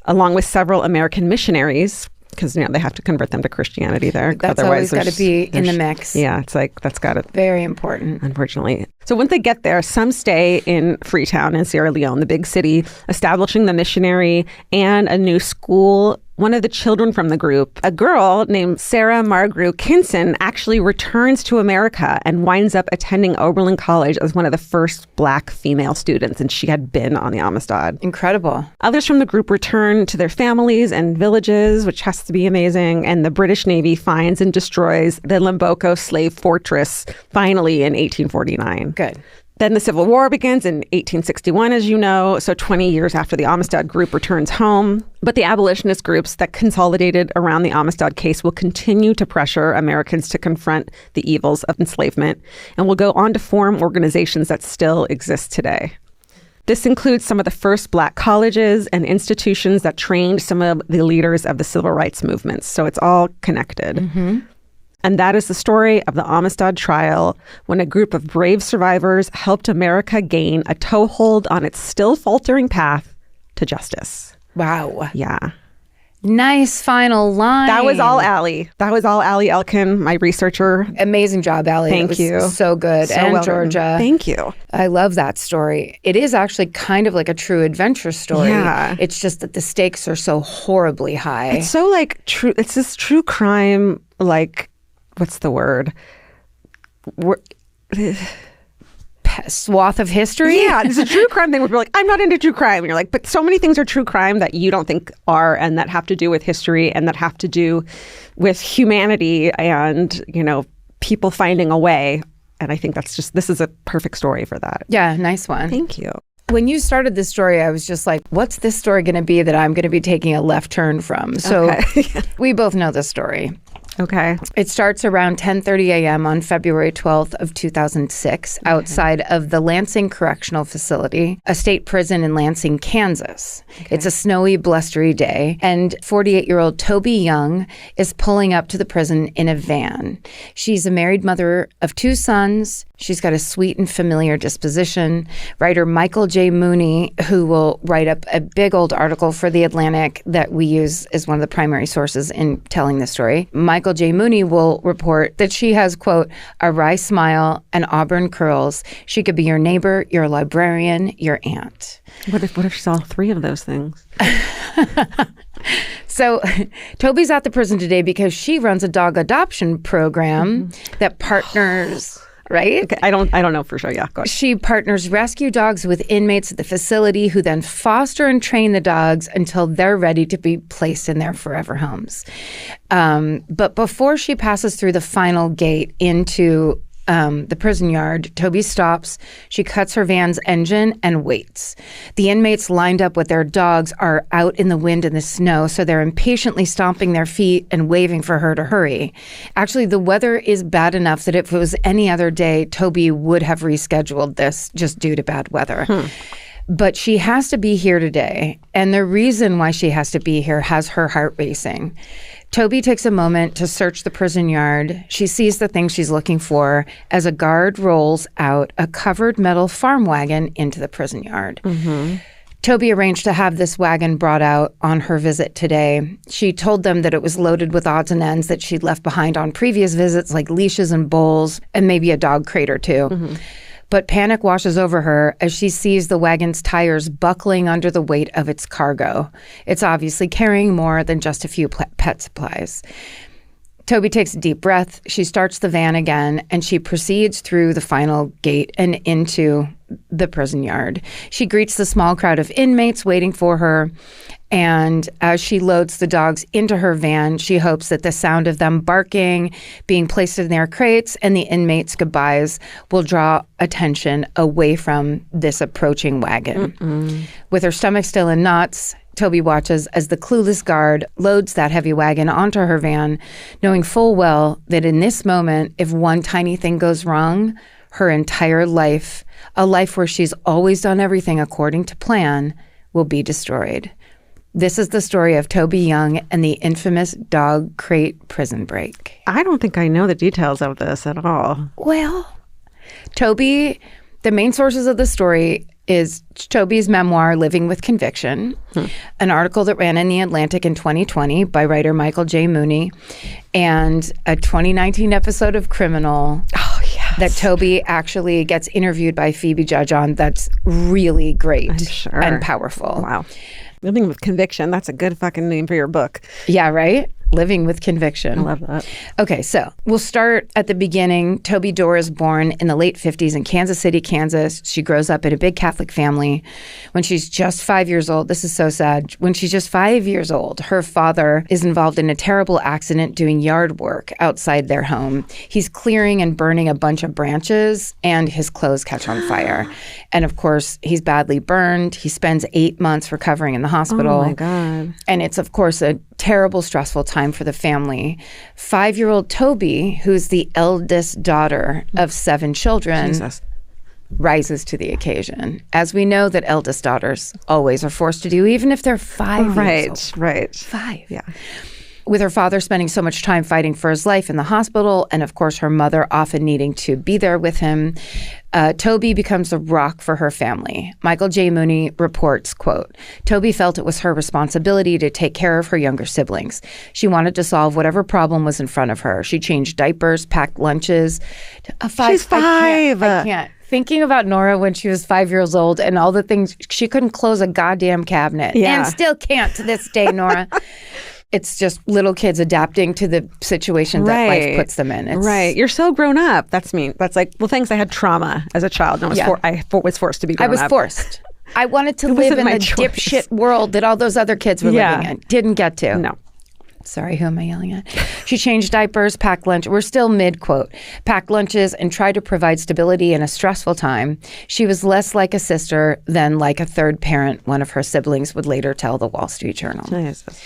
along with several American missionaries, because they have to convert them to Christianity there. That's always got to be in the mix. Yeah, it's like that's got to very important. Unfortunately. So once they get there, some stay in Freetown in Sierra Leone, the big city, establishing the missionary and a new school. One of the children from the group, a girl named Sarah Margrew Kinson, actually returns to America and winds up attending Oberlin College as one of the first Black female students, and she had been on the Amistad. Incredible. Others from the group return to their families and villages, which has to be amazing, and the British Navy finds and destroys the Limboko slave fortress finally in 1849. Good. Then the Civil War begins in 1861, as you know, so 20 years after the Amistad group returns home. But the abolitionist groups that consolidated around the Amistad case will continue to pressure Americans to confront the evils of enslavement and will go on to form organizations that still exist today. This includes some of the first Black colleges and institutions that trained some of the leaders of the civil rights movements. So it's all connected. Mm-hmm. And that is the story of the Amistad trial, when a group of brave survivors helped America gain a toehold on its still faltering path to justice. Wow. Yeah. Nice final line. That was all Allie. That was all Allie Elkin, my researcher. Amazing job, Allie. Thank you. So good. So and well Georgia. Written. Thank you. I love that story. It is actually kind of like a true adventure story. Yeah. It's just that the stakes are so horribly high. It's so like true. It's this true crime, like, what's the word? Swath of history? Yeah, it's a true crime thing where people are like, I'm not into true crime. And you're like, but so many things are true crime that you don't think are, and that have to do with history and that have to do with humanity and, people finding a way. And I think this is a perfect story for that. Yeah, nice one. Thank you. When you started this story, I was just like, what's this story going to be that I'm going to be taking a left turn from? So we both know this story. Okay. It starts around 10:30 a.m. on February 12th of 2006 outside of the Lansing Correctional Facility, a state prison in Lansing, Kansas. Okay. It's a snowy, blustery day, and 48-year-old Toby Young is pulling up to the prison in a van. She's a married mother of 2 sons. She's got a sweet and familiar disposition. Writer Michael J. Mooney, who will write up a big old article for The Atlantic that we use as one of the primary sources in telling the story. Michael J. Mooney will report that she has, quote, a wry smile and auburn curls. She could be your neighbor, your librarian, your aunt. What if she's all 3 of those things? So Toby's at the prison today because she runs a dog adoption program that partners... Right? Okay, I don't know for sure. Yeah, go ahead. She partners rescue dogs with inmates at the facility who then foster and train the dogs until they're ready to be placed in their forever homes. But before she passes through the final gate into the prison yard, Toby stops. She cuts her van's engine and waits. The inmates lined up with their dogs are out in the wind and the snow, so they're impatiently stomping their feet and waving for her to hurry. Actually, the weather is bad enough that if it was any other day, Toby would have rescheduled this just due to bad weather. But she has to be here today, and the reason why she has to be here has her heart racing. Toby takes a moment to search the prison yard. She sees the thing she's looking for as a guard rolls out a covered metal farm wagon into the prison yard. Mm-hmm. Toby arranged to have this wagon brought out on her visit today. She told them that it was loaded with odds and ends that she'd left behind on previous visits, like leashes and bowls, and maybe a dog crate or 2. Mm-hmm. But panic washes over her as she sees the wagon's tires buckling under the weight of its cargo. It's obviously carrying more than just a few pet supplies. Toby takes a deep breath. She starts the van again, and she proceeds through the final gate and into the prison yard. She greets the small crowd of inmates waiting for her, and as she loads the dogs into her van, she hopes that the sound of them barking, being placed in their crates, and the inmates' goodbyes will draw attention away from this approaching wagon. Mm-mm. With her stomach still in knots, Toby watches as the clueless guard loads that heavy wagon onto her van, knowing full well that in this moment, if one tiny thing goes wrong, her entire life, a life where she's always done everything according to plan, will be destroyed. This is the story of Toby Young and the infamous dog crate prison break. I don't think I know the details of this at all. Well, Toby, the main sources of the story is Toby's memoir, Living with Conviction, an article that ran in The Atlantic in 2020 by writer Michael J. Mooney, and a 2019 episode of Criminal that Toby actually gets interviewed by Phoebe Judge on. That's really great and powerful. Wow. Living with Conviction. That's a good fucking name for your book. Yeah, right? Living with Conviction. I love that. Okay, so we'll start at the beginning. Toby Dorr is born in the late 50s in Kansas City, Kansas. She grows up in a big Catholic family. When she's just 5 years old, this is so sad. When she's just 5 years old, her father is involved in a terrible accident doing yard work outside their home. He's clearing and burning a bunch of branches, and his clothes catch on fire. And of course, he's badly burned. He spends 8 months recovering in the hospital. Oh my God. And it's, of course, a terrible, stressful time for the family. 5-year-old Toby, who's the eldest daughter of 7 children, rises to the occasion. As we know that eldest daughters always are forced to do, even if they're 5 years old. Right. 5. Yeah. With her father spending so much time fighting for his life in the hospital, and of course her mother often needing to be there with him, Toby becomes a rock for her family. Michael J. Mooney reports, quote, Toby felt it was her responsibility to take care of her younger siblings. She wanted to solve whatever problem was in front of her. She changed diapers, packed lunches. She's 5. I can't. Thinking about Nora when she was 5 years old and all the things, she couldn't close a goddamn cabinet. Yeah. And still can't to this day, Nora. It's just little kids adapting to the situation that life puts them in. Right. You're so grown up. That's me. That's like, well, thanks. I had trauma as a child. I was forced to be grown up. I was forced. I wanted to live in the dipshit world that all those other kids were living in. Didn't get to. No. Sorry, who am I yelling at? She changed diapers, packed lunch. We're still mid-quote. Packed lunches and tried to provide stability in a stressful time. She was less like a sister than like a third parent, one of her siblings would later tell the Wall Street Journal. Jesus.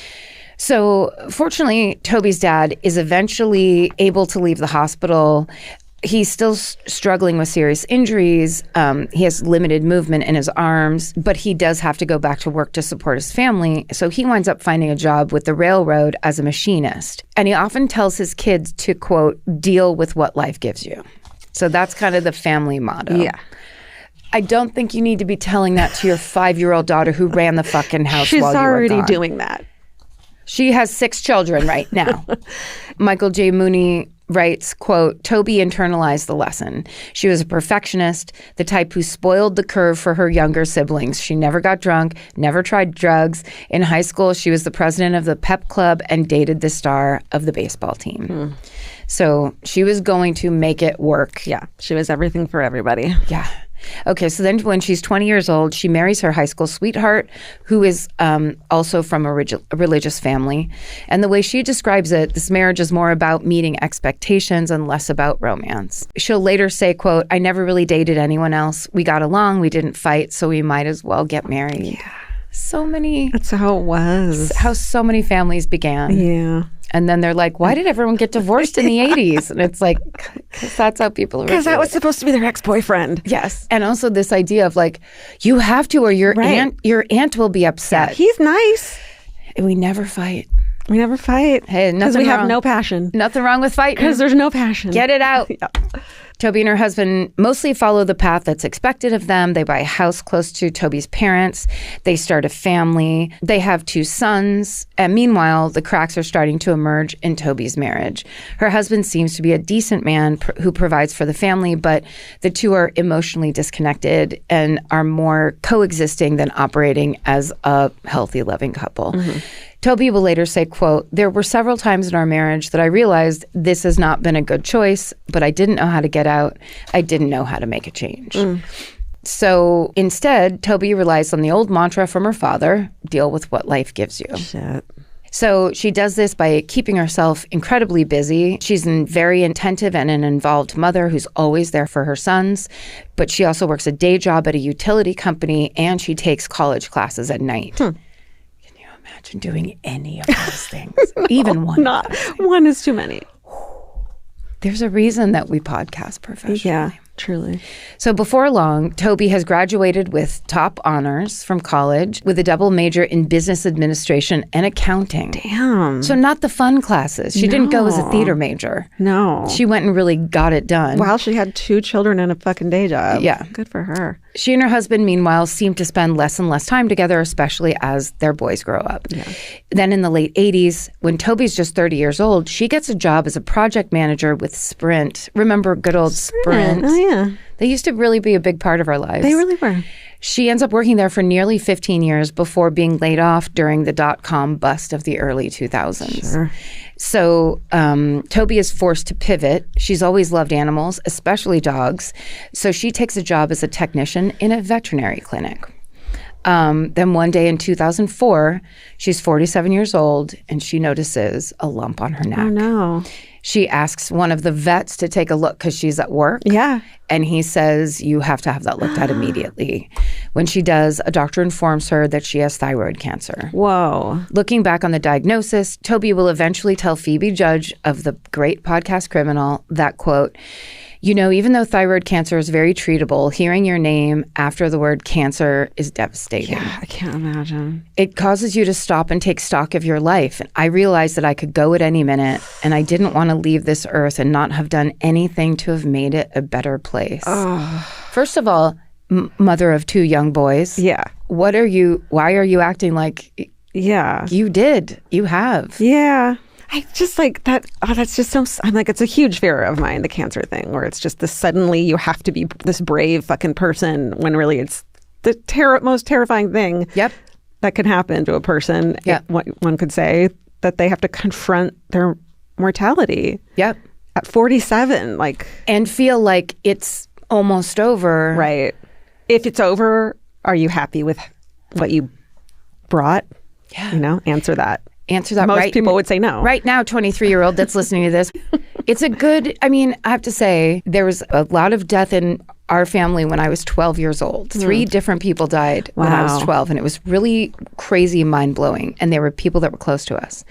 So fortunately, Toby's dad is eventually able to leave the hospital. He's still struggling with serious injuries. He has limited movement in his arms, but he does have to go back to work to support his family. So he winds up finding a job with the railroad as a machinist. And he often tells his kids to, quote, deal with what life gives you. So that's kind of the family motto. Yeah. I don't think you need to be telling that to your 5-year-old daughter who ran the fucking house while you were gone. She's already doing that. She has 6 children right now. Michael J. Mooney writes, quote, Toby internalized the lesson. She was a perfectionist, the type who spoiled the curve for her younger siblings. She never got drunk, never tried drugs. In high school, she was the president of the pep club and dated the star of the baseball team. So she was going to make it work. Yeah, she was everything for everybody. Yeah. Okay, so then when she's 20 years old, she marries her high school sweetheart, who is also from a religious family. And the way she describes it, this marriage is more about meeting expectations and less about romance. She'll later say, quote, I never really dated anyone else. We got along, we didn't fight, so we might as well get married. Yeah. So many. That's how it was. How so many families began. Yeah. And then they're like, why did everyone get divorced in the 80s? And it's like, because that's how people are. Because that was supposed to be their ex-boyfriend. Yes. And also this idea of like, you have to or your aunt will be upset. Yeah, he's nice. And we never fight. We never fight. Hey, because we have no passion. Nothing wrong with fighting. Because there's no passion. Get it out. Yeah. Toby and her husband mostly follow the path that's expected of them. They buy a house close to Toby's parents. They start a family. They have 2 sons. And meanwhile, the cracks are starting to emerge in Toby's marriage. Her husband seems to be a decent man who provides for the family, but the 2 are emotionally disconnected and are more coexisting than operating as a healthy, loving couple. Mm-hmm. Toby will later say, quote, there were several times in our marriage that I realized this has not been a good choice, but I didn't know how to get out. I didn't know how to make a change. So instead, Toby relies on the old mantra from her father, deal with what life gives you. Shit. So she does this by keeping herself incredibly busy. She's a very attentive and an involved mother who's always there for her sons. But she also works a day job at a utility company, and she takes college classes at night. Imagine doing any of those things. No, even one. One is too many. There's a reason that we podcast professionally. Yeah, Truly. So before long, Toby has graduated with top honors from college with a double major in business administration and accounting. Damn. So not the fun classes. She didn't go as a theater major. No. She went and really got it done. While she had 2 children and a fucking day job. Yeah. Good for her. She and her husband, meanwhile, seem to spend less and less time together, especially as their boys grow up. Yeah. Then in the late 80s, when Toby's just 30 years old, she gets a job as a project manager with Sprint. Remember good old Sprint? Oh, yeah. They used to really be a big part of our lives. They really were. She ends up working there for nearly 15 years before being laid off during the dot-com bust of the early 2000s. Sure. So Toby is forced to pivot. She's always loved animals, especially dogs. So she takes a job as a technician in a veterinary clinic. Then one day in 2004, she's 47 years old, and she notices a lump on her neck. Oh, no. She asks one of the vets to take a look because she's at work. Yeah. And he says, you have to have that looked at immediately. When she does, a doctor informs her that she has thyroid cancer. Whoa. Looking back on the diagnosis, Toby will eventually tell Phoebe Judge of the great podcast Criminal that, quote, you know, even though thyroid cancer is very treatable, hearing your name after the word cancer is devastating. Yeah, I can't imagine. It causes you to stop and take stock of your life. I realized that I could go at any minute, and I didn't want to leave this earth and not have done anything to have made it a better place. First of all, mother of 2 young boys. Yeah. Why are you acting like you did? You have. Yeah. I just like that. Oh, that's just so. I'm like, it's a huge fear of mine, the cancer thing, where it's just this suddenly you have to be this brave fucking person when really it's the most terrifying thing that can happen to a person. Yeah. One could say that they have to confront their mortality. Yep. At 47, like. And feel like it's almost over. Right. If it's over, are you happy with what you brought? Yeah. You know, answer that. Most people would say no. Right now, 23-year-old that's listening to this, it's a good, I mean, I have to say, there was a lot of death in our family when I was 12 years old. 3 different people died when I was 12, and it was really crazy, mind-blowing, and they were people that were close to us.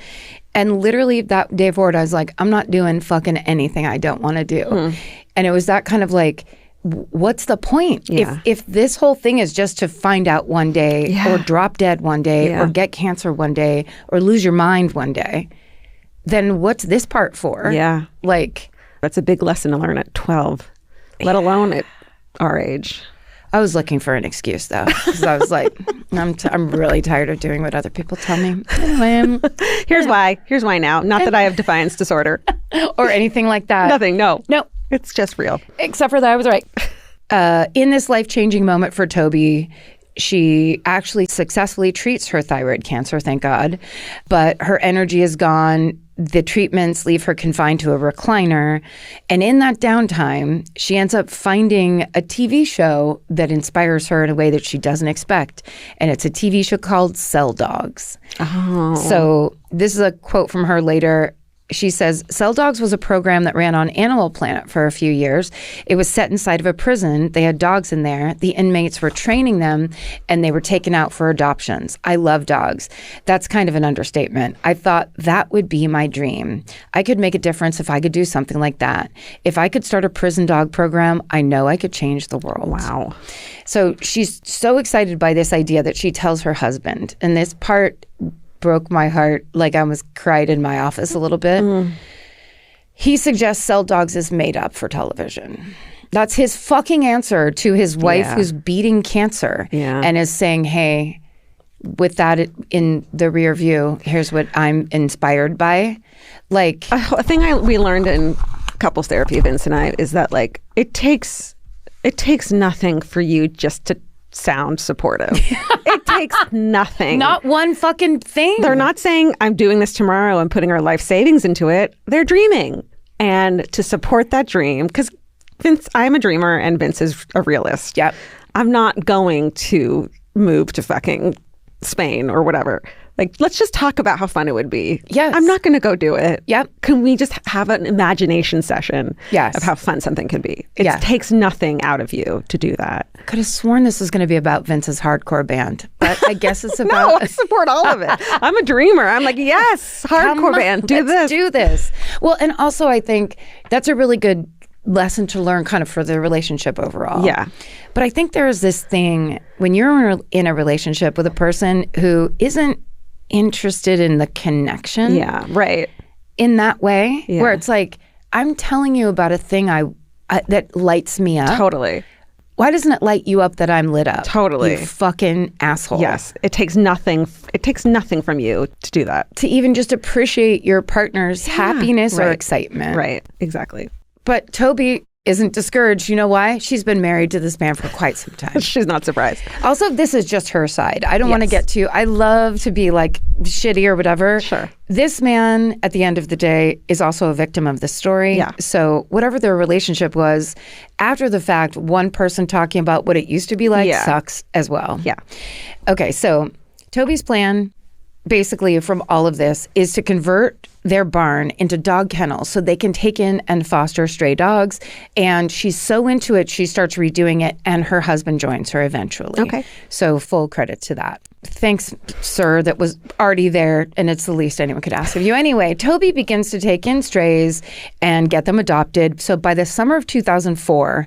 And literally that day forward, I was like, I'm not doing fucking anything I don't want to do. And it was that kind of like, what's the point? Yeah. If this whole thing is just to find out one day or drop dead one day or get cancer one day or lose your mind one day, then what's this part for? Yeah. Like, that's a big lesson to learn at 12, let alone at our age. I was looking for an excuse though, because I was like, I'm really tired of doing what other people tell me. Anyway, here's why now. Not that I have defiance disorder or anything like that. Nothing. No. It's just real. Except for that I was right. In this life-changing moment for Toby, she actually successfully treats her thyroid cancer, thank God. But her energy is gone. The treatments leave her confined to a recliner. And in that downtime, she ends up finding a TV show that inspires her in a way that she doesn't expect. And it's a TV show called Cell Dogs. Oh. So this is a quote from her later. She says, Cell Dogs was a program that ran on Animal Planet for a few years. It was set inside of a prison. They had dogs in there. The inmates were training them, and they were taken out for adoptions. I love dogs. That's kind of an understatement. I thought that would be my dream. I could make a difference if I could do something like that. If I could start a prison dog program, I know I could change the world. Wow. So she's so excited by this idea that she tells her husband, and this part broke my heart, like I was cried in my office a little bit. He suggests Cell Dogs is made up for television. That's his fucking answer to his wife who's beating cancer and is saying, hey, with that in the rear view, here's what I'm inspired by. Like a thing we learned in couples therapy, Vince and I, is that like it takes nothing for you just to sound supportive. It takes nothing. Not one fucking thing. They're not saying I'm doing this tomorrow and putting our life savings into it. They're dreaming. And to support that dream, because Vince, I'm a dreamer and Vince is a realist. Yep. I'm not going to move to fucking Spain or whatever. Like, let's just talk about how fun it would be. Yes. I'm not going to go do it. Yep. Can we just have an imagination session of how fun something can be? It takes nothing out of you to do that. Could have sworn this was going to be about Vince's hardcore band, but I guess it's about... No, I support all of it. I'm a dreamer. I'm like, yes, hardcore band, do this. Do this. Well, and also I think that's a really good lesson to learn kind of for the relationship overall. Yeah. But I think there is this thing when you're in a relationship with a person who isn't interested in the connection. Yeah, right. In that way, where it's like, I'm telling you about a thing that lights me up. Totally. Why doesn't it light you up that I'm lit up? Totally. You fucking asshole. Yes. It takes nothing from you to do that. To even just appreciate your partner's happiness or excitement. Right. Exactly. But Toby isn't discouraged. You know why? She's been married to this man for quite some time. She's not surprised. Also, this is just her side. I don't want to get to, I love to be like shitty or whatever. Sure. This man, at the end of the day, is also a victim of the story. Yeah. So whatever their relationship was, after the fact, one person talking about what it used to be like sucks as well. Yeah. Okay, so Toby's plan, basically from all of this, is to convert their barn into dog kennels so they can take in and foster stray dogs. And she's so into it, she starts redoing it, and her husband joins her eventually. Okay. So full credit to that. Thanks, sir, that was already there, and it's the least anyone could ask of you. Anyway, Toby begins to take in strays and get them adopted. So by the summer of 2004,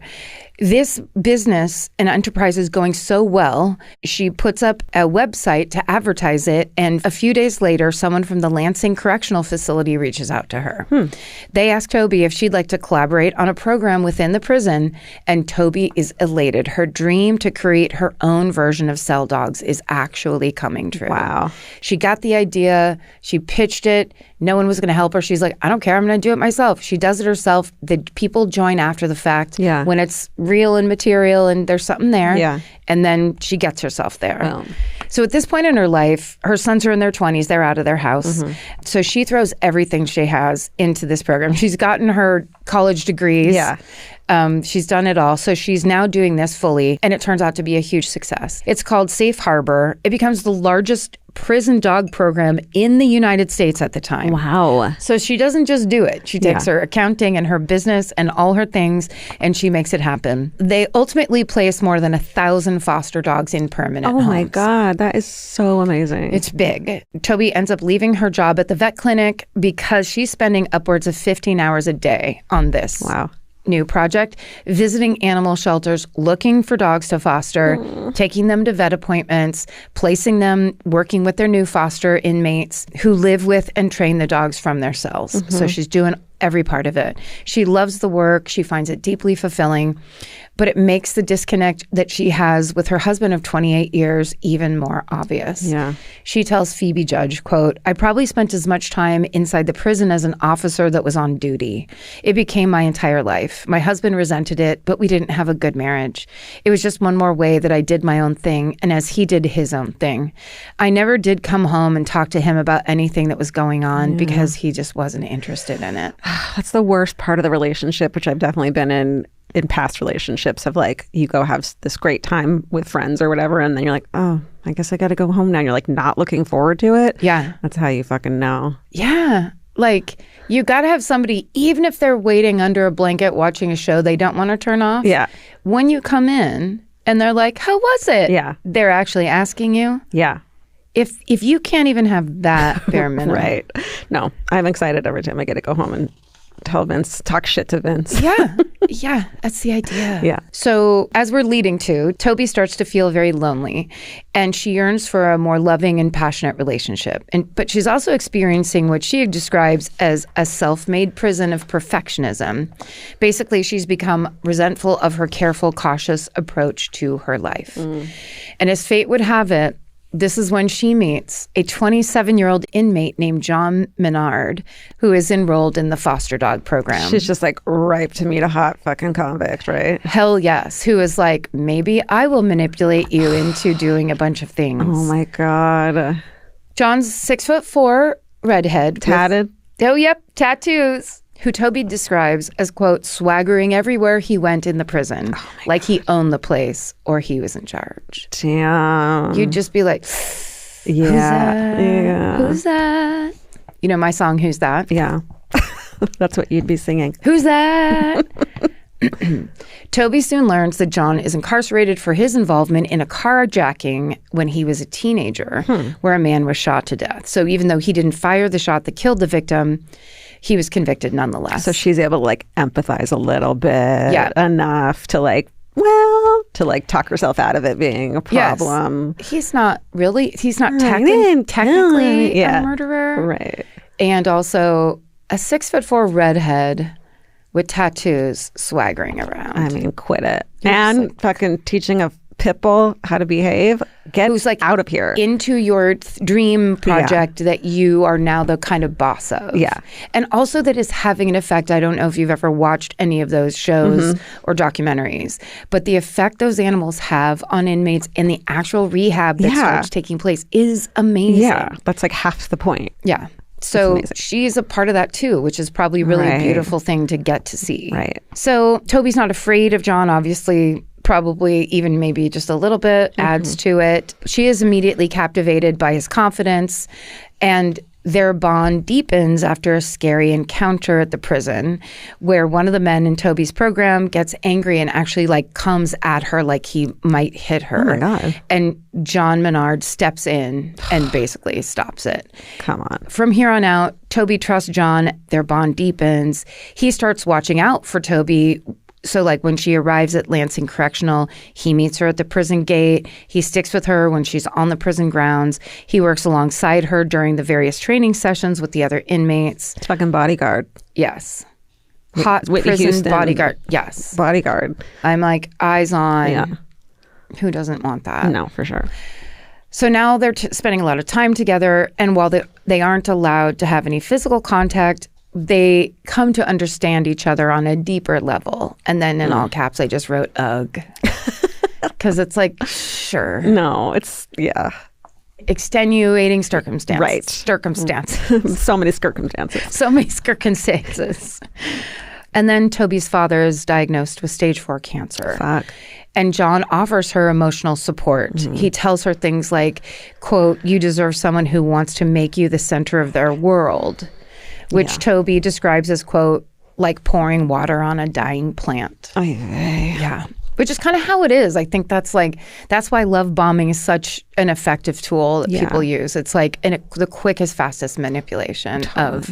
this business and enterprise is going so well, she puts up a website to advertise it, and a few days later, someone from the Lansing Correctional Facility reaches out to her. They ask Toby if she'd like to collaborate on a program within the prison, and Toby is elated. Her dream to create her own version of Cell Dogs is actually coming true. Wow. She got the idea, she pitched it, no one was going to help her. She's like, I don't care, I'm going to do it myself. She does it herself. The people join after the fact when it's real and material and there's something there. Yeah. And then she gets herself there. So at this point in her life, her sons are in their 20s. They're out of their house. So she throws everything she has into this program. She's gotten her college degrees. Yeah. She's done it all. So she's now doing this fully, and it turns out to be a huge success. It's called Safe Harbor. It becomes the largest prison dog program in the United States at the time. Wow. So she doesn't just do it. She takes her accounting and her business and all her things, and she makes it happen. They ultimately place more than 1,000 foster dogs in permanent homes. Oh my God, that is so amazing. It's big. Toby ends up leaving her job at the vet clinic because she's spending upwards of 15 hours a day on this. Wow. New project, visiting animal shelters, looking for dogs to foster, taking them to vet appointments, placing them, working with their new foster inmates who live with and train the dogs from their cells. So she's doing every part of it. She loves the work. She finds it deeply fulfilling, but it makes the disconnect that she has with her husband of 28 years even more obvious. Yeah. She tells Phoebe Judge, quote, I probably spent as much time inside the prison as an officer that was on duty. It became my entire life. My husband resented it, but we didn't have a good marriage. It was just one more way that I did my own thing, and as he did his own thing. I never did come home and talk to him about anything that was going on because he just wasn't interested in it. That's the worst part of the relationship, which I've definitely been in past relationships of like, you go have this great time with friends or whatever, and then you're like, oh, I guess I got to go home now. And you're like not looking forward to it. Yeah. That's how you fucking know. Yeah. Like, you got to have somebody, even if they're waiting under a blanket watching a show they don't want to turn off. Yeah. When you come in and they're like, how was it? Yeah. They're actually asking you. Yeah. If you can't even have that bare minimum. Right. No, I'm excited every time I get to go home and tell Vince, talk shit to Vince. Yeah. Yeah. That's the idea. Yeah. So as we're leading to, Toby starts to feel very lonely, and she yearns for a more loving and passionate relationship. But she's also experiencing what she describes as a self-made prison of perfectionism. Basically, she's become resentful of her careful, cautious approach to her life. And as fate would have it, this is when she meets a 27-year-old inmate named John Menard, who is enrolled in the foster dog program. She's just like ripe to meet a hot fucking convict, right? Hell yes. Who is like, maybe I will manipulate you into doing a bunch of things. Oh my God. John's 6'4", redhead. Tatted? Tattoos. Who Toby describes as, quote, swaggering everywhere he went in the prison, like he owned the place or he was in charge. Damn. You'd just be like, yeah. Who's that? Yeah. Who's that? You know my song, Who's That? Yeah. That's what you'd be singing. Who's that? Toby soon learns that John is incarcerated for his involvement in a carjacking when he was a teenager, where a man was shot to death. So even though he didn't fire the shot that killed the victim, he was convicted nonetheless. So she's able to like empathize a little bit enough to like, talk herself out of it being a problem. Yes. He's not technically a murderer. Right. And also a 6'4" redhead with tattoos swaggering around. I mean, quit it. And like, fucking teaching a pit bull how to behave. Who's like out of here. Into your dream project that you are now the kind of boss of. Yeah. And also that is having an effect. I don't know if you've ever watched any of those shows or documentaries, but the effect those animals have on inmates and the actual rehab that starts taking place is amazing. Yeah. That's like half the point. Yeah. So she's a part of that too, which is probably really a beautiful thing to get to see. Right. So Toby's not afraid of John, obviously, probably even maybe just a little bit adds to it. She is immediately captivated by his confidence, and their bond deepens after a scary encounter at the prison where one of the men in Toby's program gets angry and actually like comes at her like he might hit her. Oh my God. And John Menard steps in and basically stops it. Come on. From here on out, Toby trusts John. Their bond deepens. He starts watching out for Toby. So like when she arrives at Lansing Correctional, he meets her at the prison gate. He sticks with her when she's on the prison grounds. He works alongside her during the various training sessions with the other inmates. It's fucking bodyguard. Yes. Hot Whitney prison Houston bodyguard. Yes. Bodyguard. I'm like, eyes on. Yeah. Who doesn't want that? No, for sure. So now they're spending a lot of time together. And while they aren't allowed to have any physical contact, they come to understand each other on a deeper level. And then in all caps, I just wrote, ugh. Because it's like, sure. No, it's, extenuating circumstances. Right. Circumstances. So many circumstances. So many circumstances. And then Toby's father is diagnosed with stage 4 cancer. Fuck. And John offers her emotional support. He tells her things like, quote, "You deserve someone who wants to make you the center of their world," which Toby describes as, quote, like pouring water on a dying plant. Oh, yeah. Which is kind of how it is. I think that's why love bombing is such an effective tool that people use. It's like the quickest, fastest manipulation of,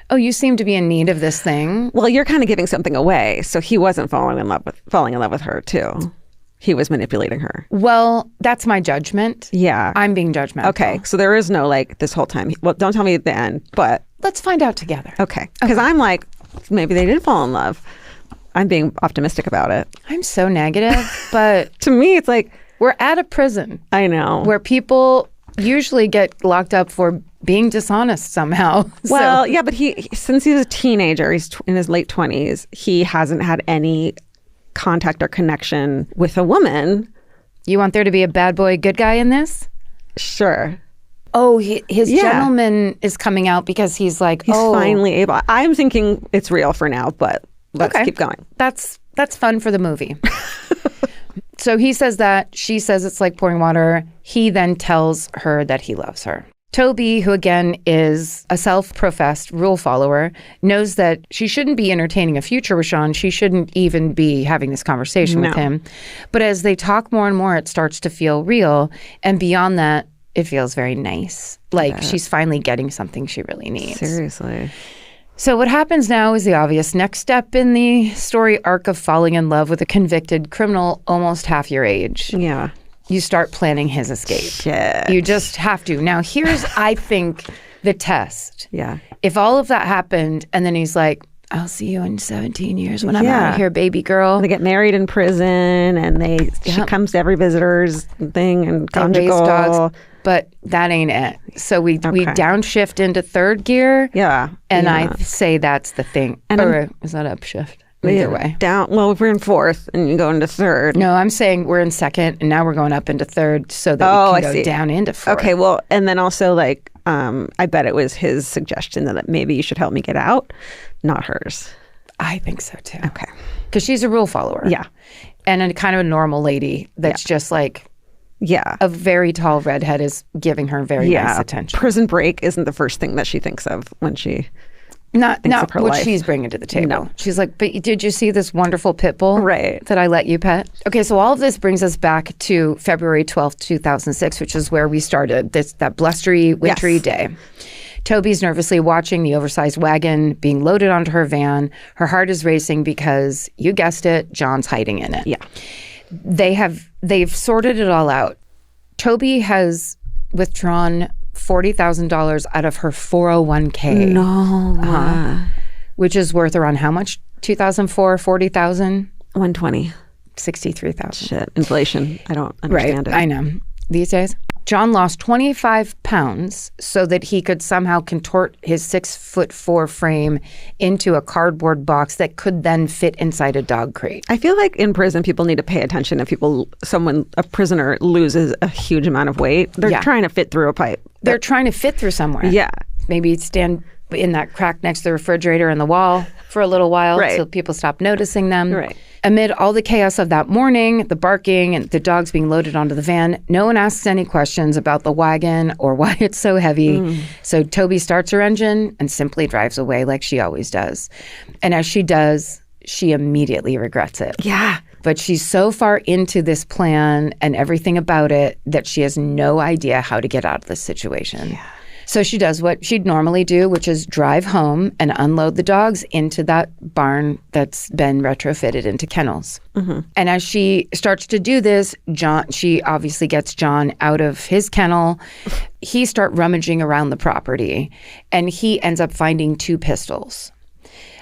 oh, you seem to be in need of this thing. Well, you're kind of giving something away. So he wasn't falling in love with her too. He was manipulating her. Well, that's my judgment. Yeah. I'm being judgmental. Okay. So there is no like this whole time. Well, don't tell me at the end, but. Let's find out together. Okay. Because I'm like, maybe they did fall in love. I'm being optimistic about it. I'm so negative, but. To me, it's like. We're at a prison. I know. Where people usually get locked up for being dishonest somehow. Well, yeah, but since he was a teenager, he's in his late 20s, he hasn't had any contact or connection with a woman. You want there to be a bad boy, good guy in this? Sure. Oh, his gentleman is coming out because he's finally able. I'm thinking it's real for now, but let's keep going. That's fun for the movie. So he says that. She says it's like pouring water. He then tells her that he loves her. Toby, who again is a self-professed rule follower, knows that she shouldn't be entertaining a future with Sean. She shouldn't even be having this conversation with him. But as they talk more and more, it starts to feel real. And beyond that, it feels very nice. Like she's finally getting something she really needs. Seriously. So what happens now is the obvious next step in the story arc of falling in love with a convicted criminal almost half your age. Yeah. You start planning his escape. Shit. You just have to. Now, here's, I think, the test. Yeah. If all of that happened and then he's like, I'll see you in 17 years when I'm out of here, baby girl. They get married in prison and she comes to every visitor's thing and conjugal. Dogs, but that ain't it. So we downshift into third gear. Yeah. And I say that's the thing. Or is that upshift? Either way. Well, if we're in fourth and you go into third. No, I'm saying we're in second and now we're going up into third so that we can go down into fourth. Okay, well, and then also like, I bet it was his suggestion that maybe you should help me get out, not hers. I think so too. Okay. Because she's a rule follower. Yeah. And a kind of a normal lady that's just like, a very tall redhead is giving her very nice attention. Prison Break isn't the first thing that she thinks of when she Not what she's bringing to the table. No. She's like, but did you see this wonderful pit bull that I let you pet? Okay, so all of this brings us back to February 12th, 2006, which is where we started, that blustery, wintry day. Toby's nervously watching the oversized wagon being loaded onto her van. Her heart is racing because, you guessed it, John's hiding in it. Yeah. They've sorted it all out. Toby has withdrawn $40,000 out of her 401k. No. Which is worth around how much? 2004, 40,000? 120. 63,000. Shit, inflation. I don't understand it. I know. These days. John lost 25 pounds so that he could somehow contort his 6'4" frame into a cardboard box that could then fit inside a dog crate. I feel like in prison, people need to pay attention if a prisoner loses a huge amount of weight. They're trying to fit through a pipe. They're trying to fit through somewhere. Yeah. Maybe stand in that crack next to the refrigerator in the wall for a little while so people stop noticing them. Right. Amid all the chaos of that morning, the barking and the dogs being loaded onto the van, no one asks any questions about the wagon or why it's so heavy. So Toby starts her engine and simply drives away like she always does. And as she does, she immediately regrets it. Yeah. But she's so far into this plan and everything about it that she has no idea how to get out of this situation. Yeah. So she does what she'd normally do, which is drive home and unload the dogs into that barn that's been retrofitted into kennels. And as she starts to do this, she obviously gets John out of his kennel. He starts rummaging around the property, and he ends up finding 2 pistols.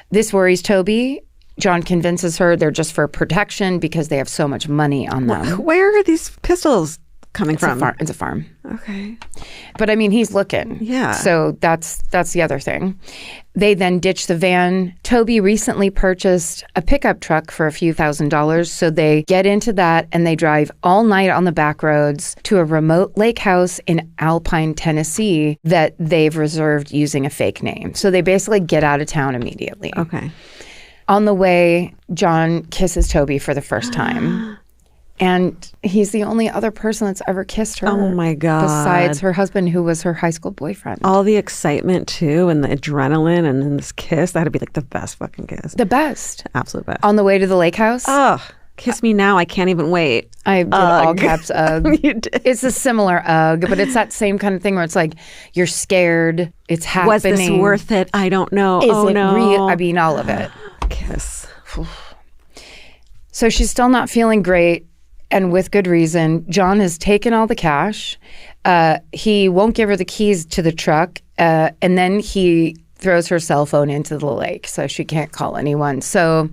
This worries Toby. John convinces her they're just for protection because they have so much money on them. Where are these pistols coming from? It's a farm. Okay. But I mean, he's looking. Yeah. So that's the other thing. They then ditch the van. Toby recently purchased a pickup truck for a few $1,000s. So they get into that and they drive all night on the back roads to a remote lake house in Alpine, Tennessee that they've reserved using a fake name. So they basically get out of town immediately. Okay. On the way, John kisses Toby for the first time. And he's the only other person that's ever kissed her. Oh, my God. Besides her husband, who was her high school boyfriend. All the excitement, too, and the adrenaline, and then this kiss. That'd be like the best fucking kiss. The best. Absolute best. On the way to the lake house. Oh, kiss me now. I can't even wait. I did all caps ugh. You did. It's a similar ugh, but it's that same kind of thing where it's like, you're scared. It's happening. Was this worth it? I don't know. Is it real? I mean, all of it. Kiss. So she's still not feeling great. And with good reason. John has taken all the cash. He won't give her the keys to the truck. And then he throws her cell phone into the lake so she can't call anyone. So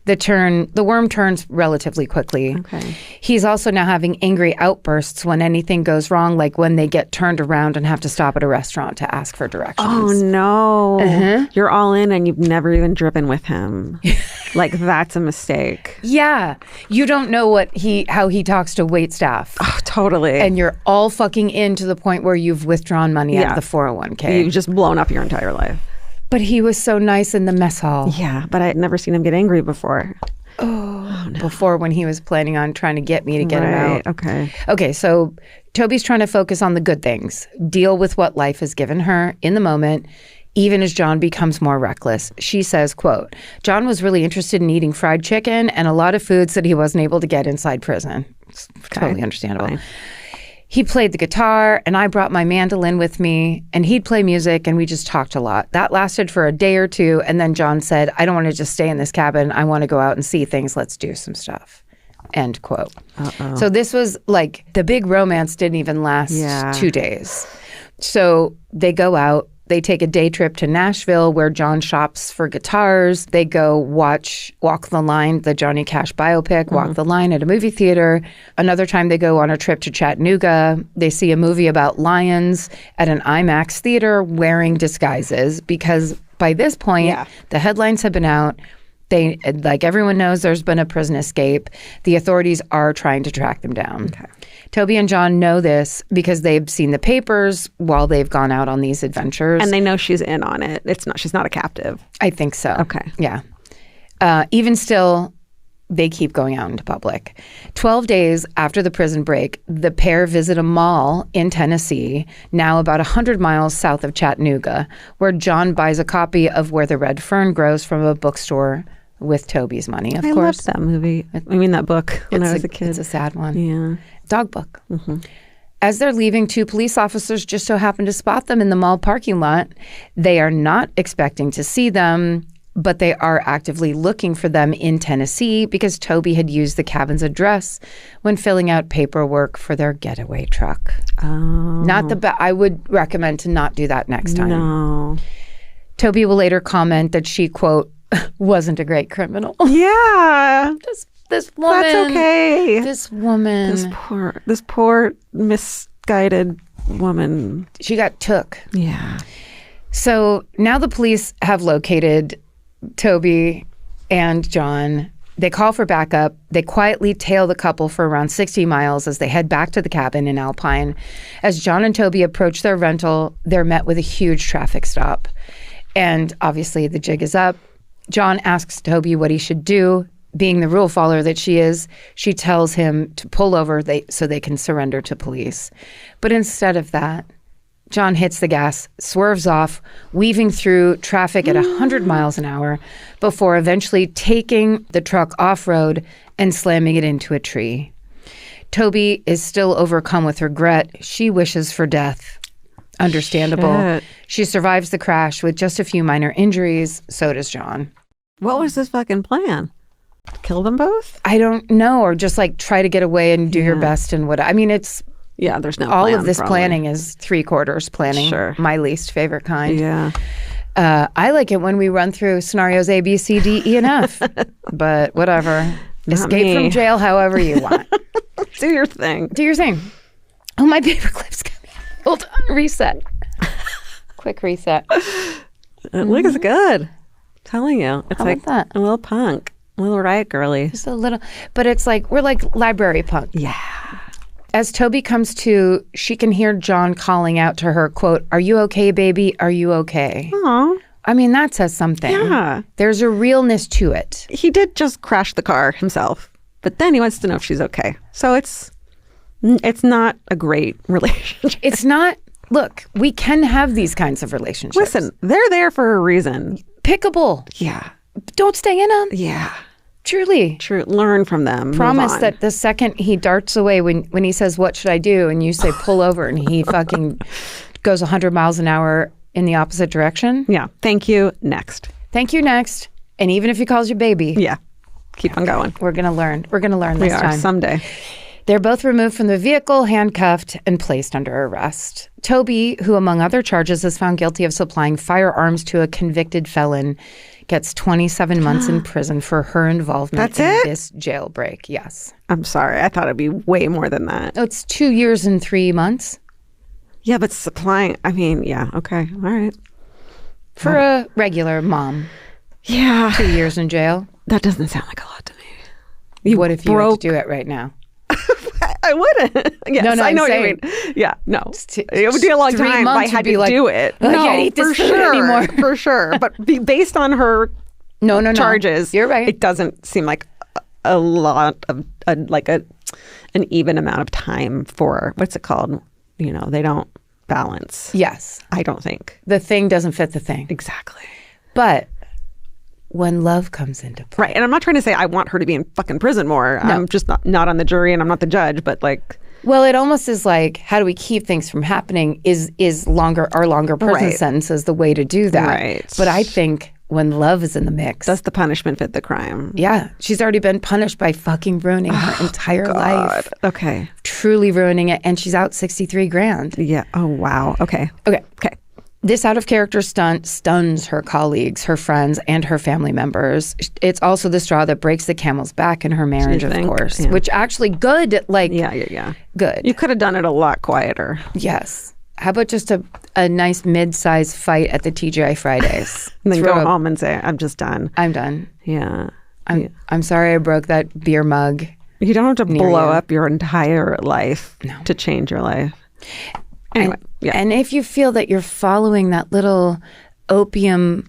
the worm turns relatively quickly. Okay. He's also now having angry outbursts when anything goes wrong, like when they get turned around and have to stop at a restaurant to ask for directions. Oh, no. You're all in and you've never even driven with him. Like, that's a mistake. Yeah. You don't know how he talks to wait staff. Oh, totally. And you're all fucking in to the point where you've withdrawn money out of the 401k. You've just blown up your entire life. But he was so nice in the mess hall. Yeah, but I had never seen him get angry before. Oh, no. Before, when he was planning on trying to get me to get him out. Okay, so Toby's trying to focus on the good things, deal with what life has given her in the moment, even as John becomes more reckless. She says, quote, John was really interested in eating fried chicken and a lot of foods that he wasn't able to get inside prison. It's totally understandable. Fine. He played the guitar, and I brought my mandolin with me, and he'd play music, and we just talked a lot. That lasted for a day or two, and then John said, I don't want to just stay in this cabin. I want to go out and see things. Let's do some stuff. End quote. Uh-oh. So this was like, the big romance didn't even last 2 days. So they go out. They take a day trip to Nashville where John shops for guitars. They go watch Walk the Line, the Johnny Cash biopic, Walk the Line at a movie theater. Another time they go on a trip to Chattanooga. They see a movie about lions at an IMAX theater wearing disguises because by this point, the headlines have been out. They, like everyone knows, there's been a prison escape. The authorities are trying to track them down. Okay. Toby and John know this because they've seen the papers while they've gone out on these adventures. And they know she's in on it. She's not a captive. I think so. Okay. Yeah. Even still, they keep going out into public. 12 days after the prison break, the pair visit a mall in Tennessee, now about 100 miles south of Chattanooga, where John buys a copy of Where the Red Fern Grows from a bookstore with Toby's money, of course. I loved that movie. I mean, that book when I was a kid. It's a sad one. Yeah. Dog book. As they're leaving, 2 police officers just so happen to spot them in the mall parking lot. They are not expecting to see them, but they are actively looking for them in Tennessee because Toby had used the cabin's address when filling out paperwork for their getaway truck. Oh. I would recommend to not do that next time. No. Toby will later comment that she, quote, wasn't a great criminal. Yeah. This woman. That's okay. This woman. This poor misguided woman. She got took. Yeah. So now the police have located Toby and John. They call for backup. They quietly tail the couple for around 60 miles as they head back to the cabin in Alpine. As John and Toby approach their rental, they're met with a huge traffic stop. And obviously the jig is up. John asks Toby what he should do. Being the rule follower that she is, she tells him to pull over so they can surrender to police. But instead of that, John hits the gas, swerves off, weaving through traffic at 100 miles an hour before eventually taking the truck off-road and slamming it into a tree. Toby is still overcome with regret. She wishes for death. Understandable. Shit. She survives the crash with just a few minor injuries. So does John. What was his fucking plan? Kill them both? I don't know. Or just like try to get away and do your best and what. I mean, it's... Yeah, there's no all plan, of this probably. planning is 3/4 planning. Sure. My least favorite kind. Yeah. I like it when we run through scenarios A, B, C, D, E, and F. But whatever. Not Escape me. from jail however you want. Do your thing. Do your thing. Oh, my paperclip's coming. Hold on. Reset. Quick reset. It looks good. I'm telling you. It's How like about that? a little punk. A little riot girly. Just a little. But it's like, we're like library punk. Yeah. As Toby comes to, she can hear John calling out to her, quote, "Are you okay, baby? Are you okay?" Aw. I mean, that says something. Yeah. There's a realness to it. He did just crash the car himself, but then he wants to know if she's okay. So it's not a great relationship. It's not. Look, we can have these kinds of relationships. Listen, they're there for a reason. Pickable. Yeah. Don't stay in them. Yeah. Truly. True. Learn from them. Promise that the second he darts away, when he says, "What should I do?" and you say, "Pull over," and he fucking goes 100 miles an hour in the opposite direction. Yeah. Thank you. Next. Thank you. Next. And even if he calls you baby. Yeah. Keep on going. We're going to learn. We're going to learn this we are time. Someday. They're both removed from the vehicle, handcuffed, and placed under arrest. Toby, who among other charges is found guilty of supplying firearms to a convicted felon, gets 27 months in prison for her involvement in this jailbreak. Yes. I'm sorry. I thought it'd be way more than that. Oh, it's 2 years and 3 months. Yeah, but supplying, I mean, yeah, okay. All right. For a regular mom. Yeah. 2 years in jail. That doesn't sound like a lot to me. What if you had to do it right now? I wouldn't. Yes, no, I know what you saying. mean. Yeah, no. It would be a long 3 time if I months had would be to like, do it. I No, can't eat this for food sure. anymore. For sure. But based on her charges, you're right. It doesn't seem like a lot of an even amount of time for, what's it called? You know, they don't balance. Yes. I don't think. The thing doesn't fit the thing. Exactly. But when love comes into play. Right. And I'm not trying to say I want her to be in fucking prison more. No. I'm just not on the jury and I'm not the judge, but like. Well, it almost is like, how do we keep things from happening? Is longer prison sentences the way to do that? Right. But I think when love is in the mix. Does the punishment fit the crime? Yeah. She's already been punished by fucking ruining her entire life. Okay. Truly ruining it. And she's out $63,000. Yeah. Oh, wow. Okay. This out-of-character stunt stuns her colleagues, her friends, and her family members. It's also the straw that breaks the camel's back in her marriage, of course. Yeah. Which actually good, like... Yeah. Good. You could have done it a lot quieter. Yes. How about just a nice mid-sized fight at the TGI Fridays? And then go home and say, I'm just done. I'm done. Yeah. I'm sorry I broke that beer mug. You don't have to blow up your entire life to change your life. Anyway, and if you feel that you're following that little opium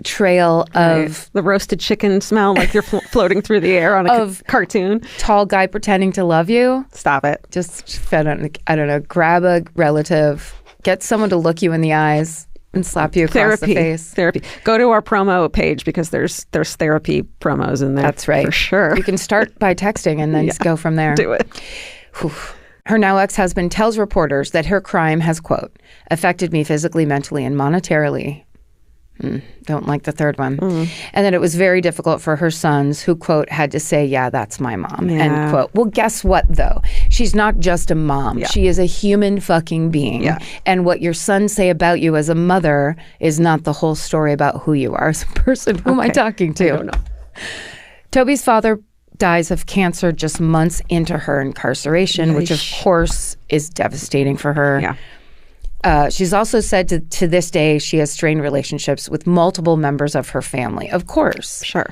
trail of the roasted chicken smell, like you're floating through the air on a cartoon. Tall guy pretending to love you. Stop it. Just, I don't know, grab a relative, get someone to look you in the eyes and slap you across the face. Therapy. Go to our promo page because there's therapy promos in there. That's right. For sure. You can start by texting and then just go from there. Do it. Whew. Her now ex-husband tells reporters that her crime has, quote, affected me physically, mentally, and monetarily. Don't like the third one. And that it was very difficult for her sons who, quote, had to say, yeah, that's my mom, end quote. Well, guess what, though? She's not just a mom. Yeah. She is a human fucking being. Yeah. And what your sons say about you as a mother is not the whole story about who you are as a person. Who am I talking to? I don't know. Toby's father dies of cancer just months into her incarceration, which, of course, is devastating for her. Yeah. She's also said to this day she has strained relationships with multiple members of her family. Of course. Sure.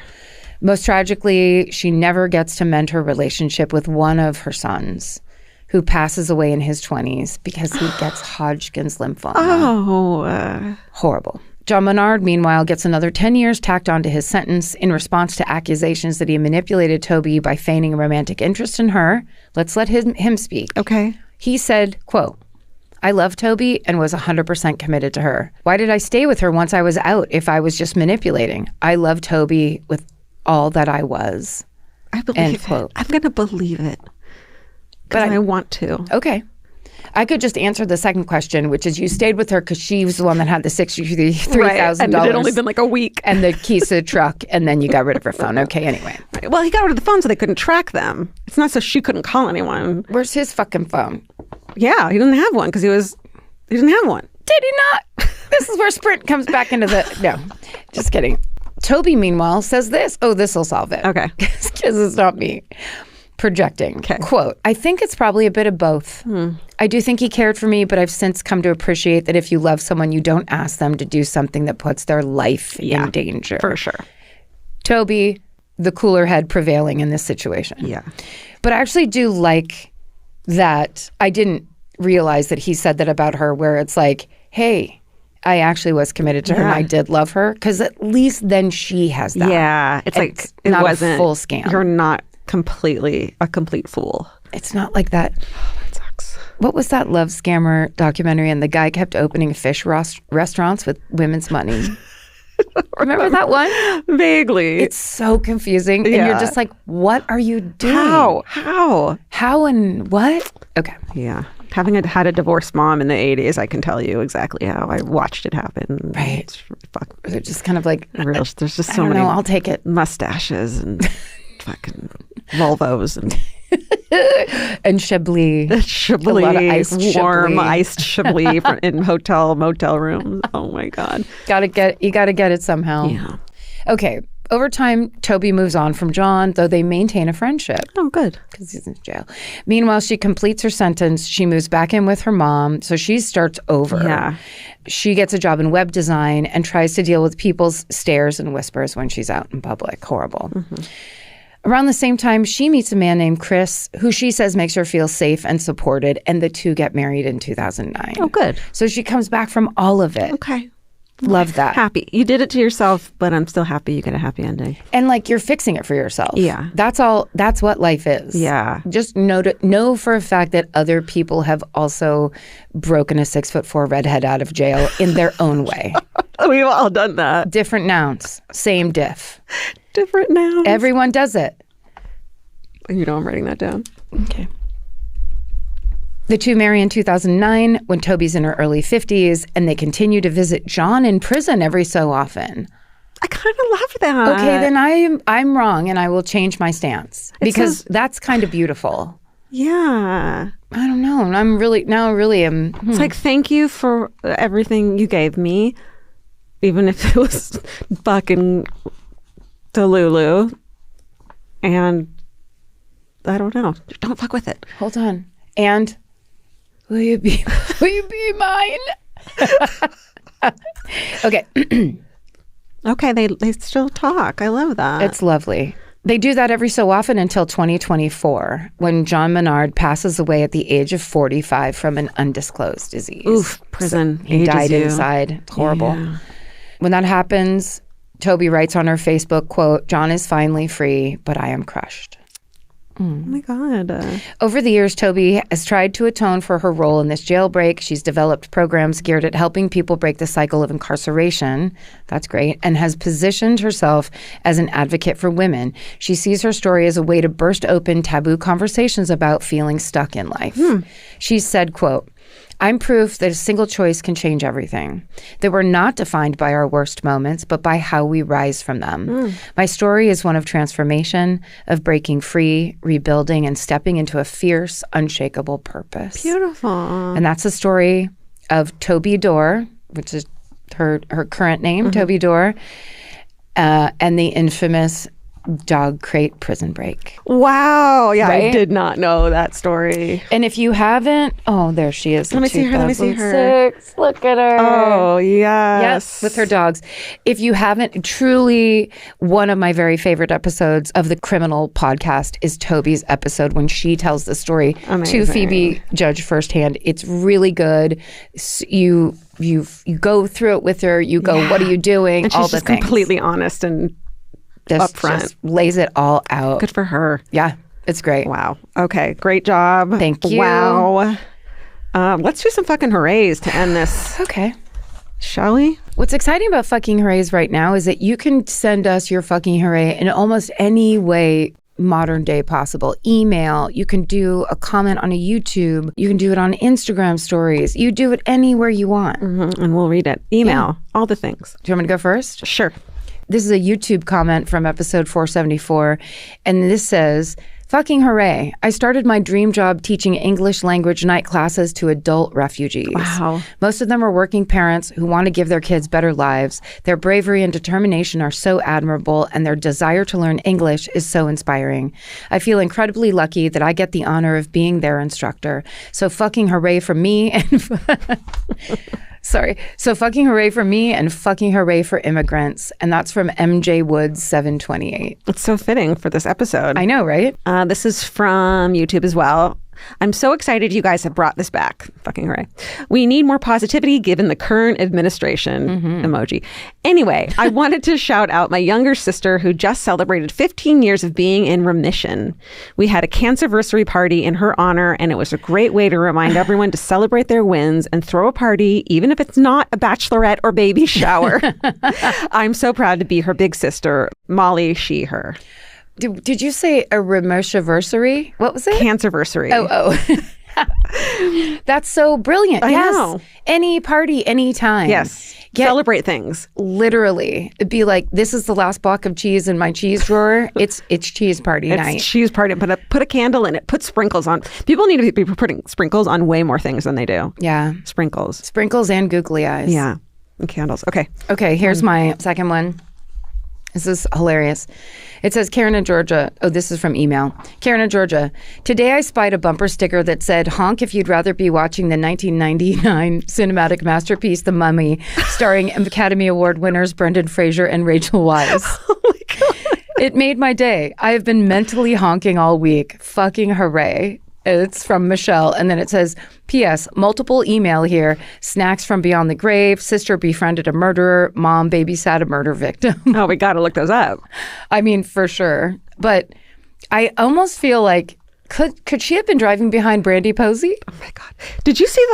Most tragically, she never gets to mend her relationship with one of her sons, who passes away in his 20s because he gets Hodgkin's lymphoma. Horrible. John Menard, meanwhile, gets another 10 years tacked onto his sentence in response to accusations that he manipulated Toby by feigning a romantic interest in her. Let's let him speak. Okay. He said, quote, I love Toby and was 100% committed to her. Why did I stay with her once I was out if I was just manipulating? I love Toby with all that I was. I believe it. I'm going to believe it. But I want to. Okay. I could just answer the second question, which is you stayed with her because she was the one that had the $63,000. Right. And it had only been like a week. And the keys to the truck, and then you got rid of her phone. Okay, anyway. Right. Well, he got rid of the phone so they couldn't track them. It's not so she couldn't call anyone. Where's his fucking phone? Yeah, he didn't have one because he didn't have one. Did he not? This is where Sprint comes back into the... No, just kidding. Toby, meanwhile, says this. Oh, this will solve it. Okay. Because it's not me projecting. Okay. Quote, I think it's probably a bit of both. I do think he cared for me, but I've since come to appreciate that if you love someone, you don't ask them to do something that puts their life in danger. For sure. Toby, the cooler head prevailing in this situation. Yeah. But I actually do like that I didn't realize that he said that about her, where it's like, hey, I actually was committed to her and I did love her, because at least then she has that. Yeah. It's like, it not wasn't a full scam. You're not completely a complete fool. It's not like that. Oh, that sucks. What was that love scammer documentary? And the guy kept opening fish restaurants with women's money. Remember that one? Vaguely. It's so confusing. And you're just like, what are you doing? How and what? Okay. Yeah. Having had a divorced mom in the 80s, I can tell you exactly how. I watched it happen. Right. They're just kind of like... There's just so many... I'll take it. Mustaches and fucking Volvos and... and Chablis. Chablis. A lot of warm iced Chablis in motel rooms. Oh my God. You gotta get it somehow. Yeah. Okay. Over time, Toby moves on from John, though they maintain a friendship. Oh, good. Because he's in jail. Meanwhile, she completes her sentence. She moves back in with her mom, so she starts over. Yeah. She gets a job in web design and tries to deal with people's stares and whispers when she's out in public. Horrible. Mm-hmm. Around the same time, she meets a man named Chris, who she says makes her feel safe and supported, and the two get married in 2009. Oh, good. So she comes back from all of it. Okay. Love that. Happy. You did it to yourself, but I'm still happy you get a happy ending. And like you're fixing it for yourself. Yeah. That's all. That's what life is. Yeah. Just know for a fact that other people have also broken a 6'4" redhead out of jail in their own way. We've all done that. Different nouns. Same diff. Different nouns. Everyone does it. You know I'm writing that down. Okay. The two marry in 2009 when Toby's in her early 50s, and they continue to visit John in prison every so often. I kind of love that. Okay, then I'm wrong, and I will change my stance because that's kind of beautiful. Yeah. I don't know. I'm really am. It's like, thank you for everything you gave me, even if it was fucking Delulu. And I don't know. Don't fuck with it. Hold on. And will you be mine? Okay. Okay, they still talk. I love that. It's lovely. They do that every so often until 2024, when John Menard passes away at the age of 45 from an undisclosed disease. Oof, prison. So he died inside. It's horrible. Yeah. When that happens, Toby writes on her Facebook, quote, John is finally free, but I am crushed. Oh my God. Over the years, Toby has tried to atone for her role in this jailbreak. She's developed programs geared at helping people break the cycle of incarceration. That's great. And has positioned herself as an advocate for women. She sees her story as a way to burst open taboo conversations about feeling stuck in life. She said, quote, I'm proof that a single choice can change everything, that we're not defined by our worst moments, but by how we rise from them. My story is one of transformation, of breaking free, rebuilding, and stepping into a fierce, unshakable purpose. Beautiful. And that's the story of Toby Dorr, which is her current name, Toby Dorr, and the infamous dog crate prison break. Wow. Yeah, right? I did not know that story. And if you haven't, oh, there she is. Let me see her. Look at her. Oh, yes. Yes, with her dogs. If you haven't, truly one of my very favorite episodes of the Criminal podcast is Toby's episode when she tells the story to Phoebe Judge firsthand. It's really good. You go through it with her. You go, what are you doing? And she's just completely honest and upfront. Just lays it all out. Good for her. Yeah, it's great. Wow. Okay, great job. Thank you. Wow. Let's do some fucking hoorays to end this. Okay. Shall we? What's exciting about fucking hoorays right now is that you can send us your fucking hooray in almost any way modern day possible. Email. You can do a comment on a YouTube. You can do it on Instagram stories. You do it anywhere you want. And we'll read it. Email. All the things. Do you want me to go first? Sure. This is a YouTube comment from episode 474. And this says, fucking hooray. I started my dream job teaching English language night classes to adult refugees. Wow. Most of them are working parents who want to give their kids better lives. Their bravery and determination are so admirable, and their desire to learn English is so inspiring. I feel incredibly lucky that I get the honor of being their instructor. So fucking hooray for me and... So fucking hooray for me and fucking hooray for immigrants. And that's from MJ Woods 728. It's so fitting for this episode. I know, right? This is from YouTube as well. I'm so excited you guys have brought this back. Fucking hooray. We need more positivity given the current administration. Emoji. Anyway, I wanted to shout out my younger sister who just celebrated 15 years of being in remission. We had a cancerversary party in her honor, and it was a great way to remind everyone to celebrate their wins and throw a party, even if it's not a bachelorette or baby shower. I'm so proud to be her big sister, Molly, she, her. Did you say a remotiversary? What was it? Cancerversary. Oh. That's so brilliant. I know. Any party, any time. Yes. Celebrate things. Literally. It'd be like, this is the last block of cheese in my cheese drawer. It's cheese party night. It's cheese party. Put a candle in it. Put sprinkles on. People need to be putting sprinkles on way more things than they do. Yeah. Sprinkles. Sprinkles and googly eyes. Yeah. And candles. Okay. Okay, here's my second one. This is hilarious. It says, Karen in Georgia. Oh, this is from email. Karen in Georgia. Today I spied a bumper sticker that said, honk if you'd rather be watching the 1999 cinematic masterpiece, The Mummy, starring Academy Award winners Brendan Fraser and Rachel Weisz. Oh my God. It made my day. I have been mentally honking all week. Fucking hooray. It's from Michelle. And then it says, P.S. Multiple email here. Snacks from beyond the grave. Sister befriended a murderer. Mom babysat a murder victim. Oh, we got to look those up. I mean, for sure. But I almost feel like, could she have been driving behind Brandy Posey? Oh my God. Did you see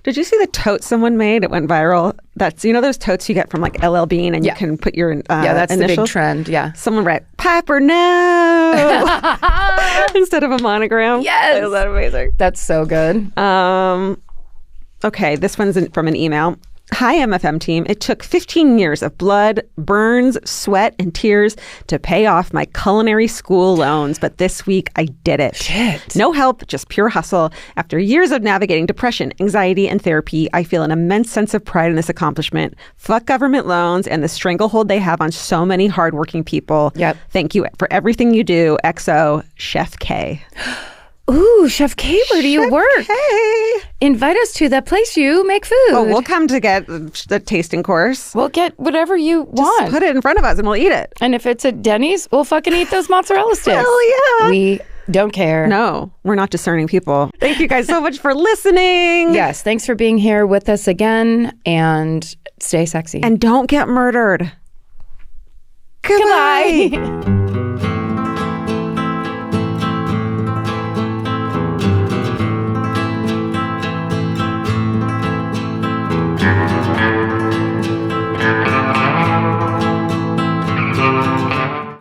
the tote someone made? It went viral. That's, those totes you get from like LL Bean and you can put your that's initials. The big trend. Yeah. Someone wrote, Piper, no. Instead of a monogram. Yes. Is that amazing? That's so good. Okay. This one's from an email. Hi, MFM team. It took 15 years of blood, burns, sweat, and tears to pay off my culinary school loans, but this week I did it. Shit. No help, just pure hustle. After years of navigating depression, anxiety, and therapy, I feel an immense sense of pride in this accomplishment. Fuck government loans and the stranglehold they have on so many hardworking people. Yep. Thank you for everything you do. XO, Chef K. Ooh, Chef K, where do you work? Hey. Invite us to that place you make food. Oh, we'll come to get the tasting course. We'll get whatever you want. Just put it in front of us and we'll eat it. And if it's at Denny's, we'll fucking eat those mozzarella sticks. Hell yeah. We don't care. No, we're not discerning people. Thank you guys so much for listening. Yes, thanks for being here with us again, and stay sexy. And don't get murdered. Goodbye.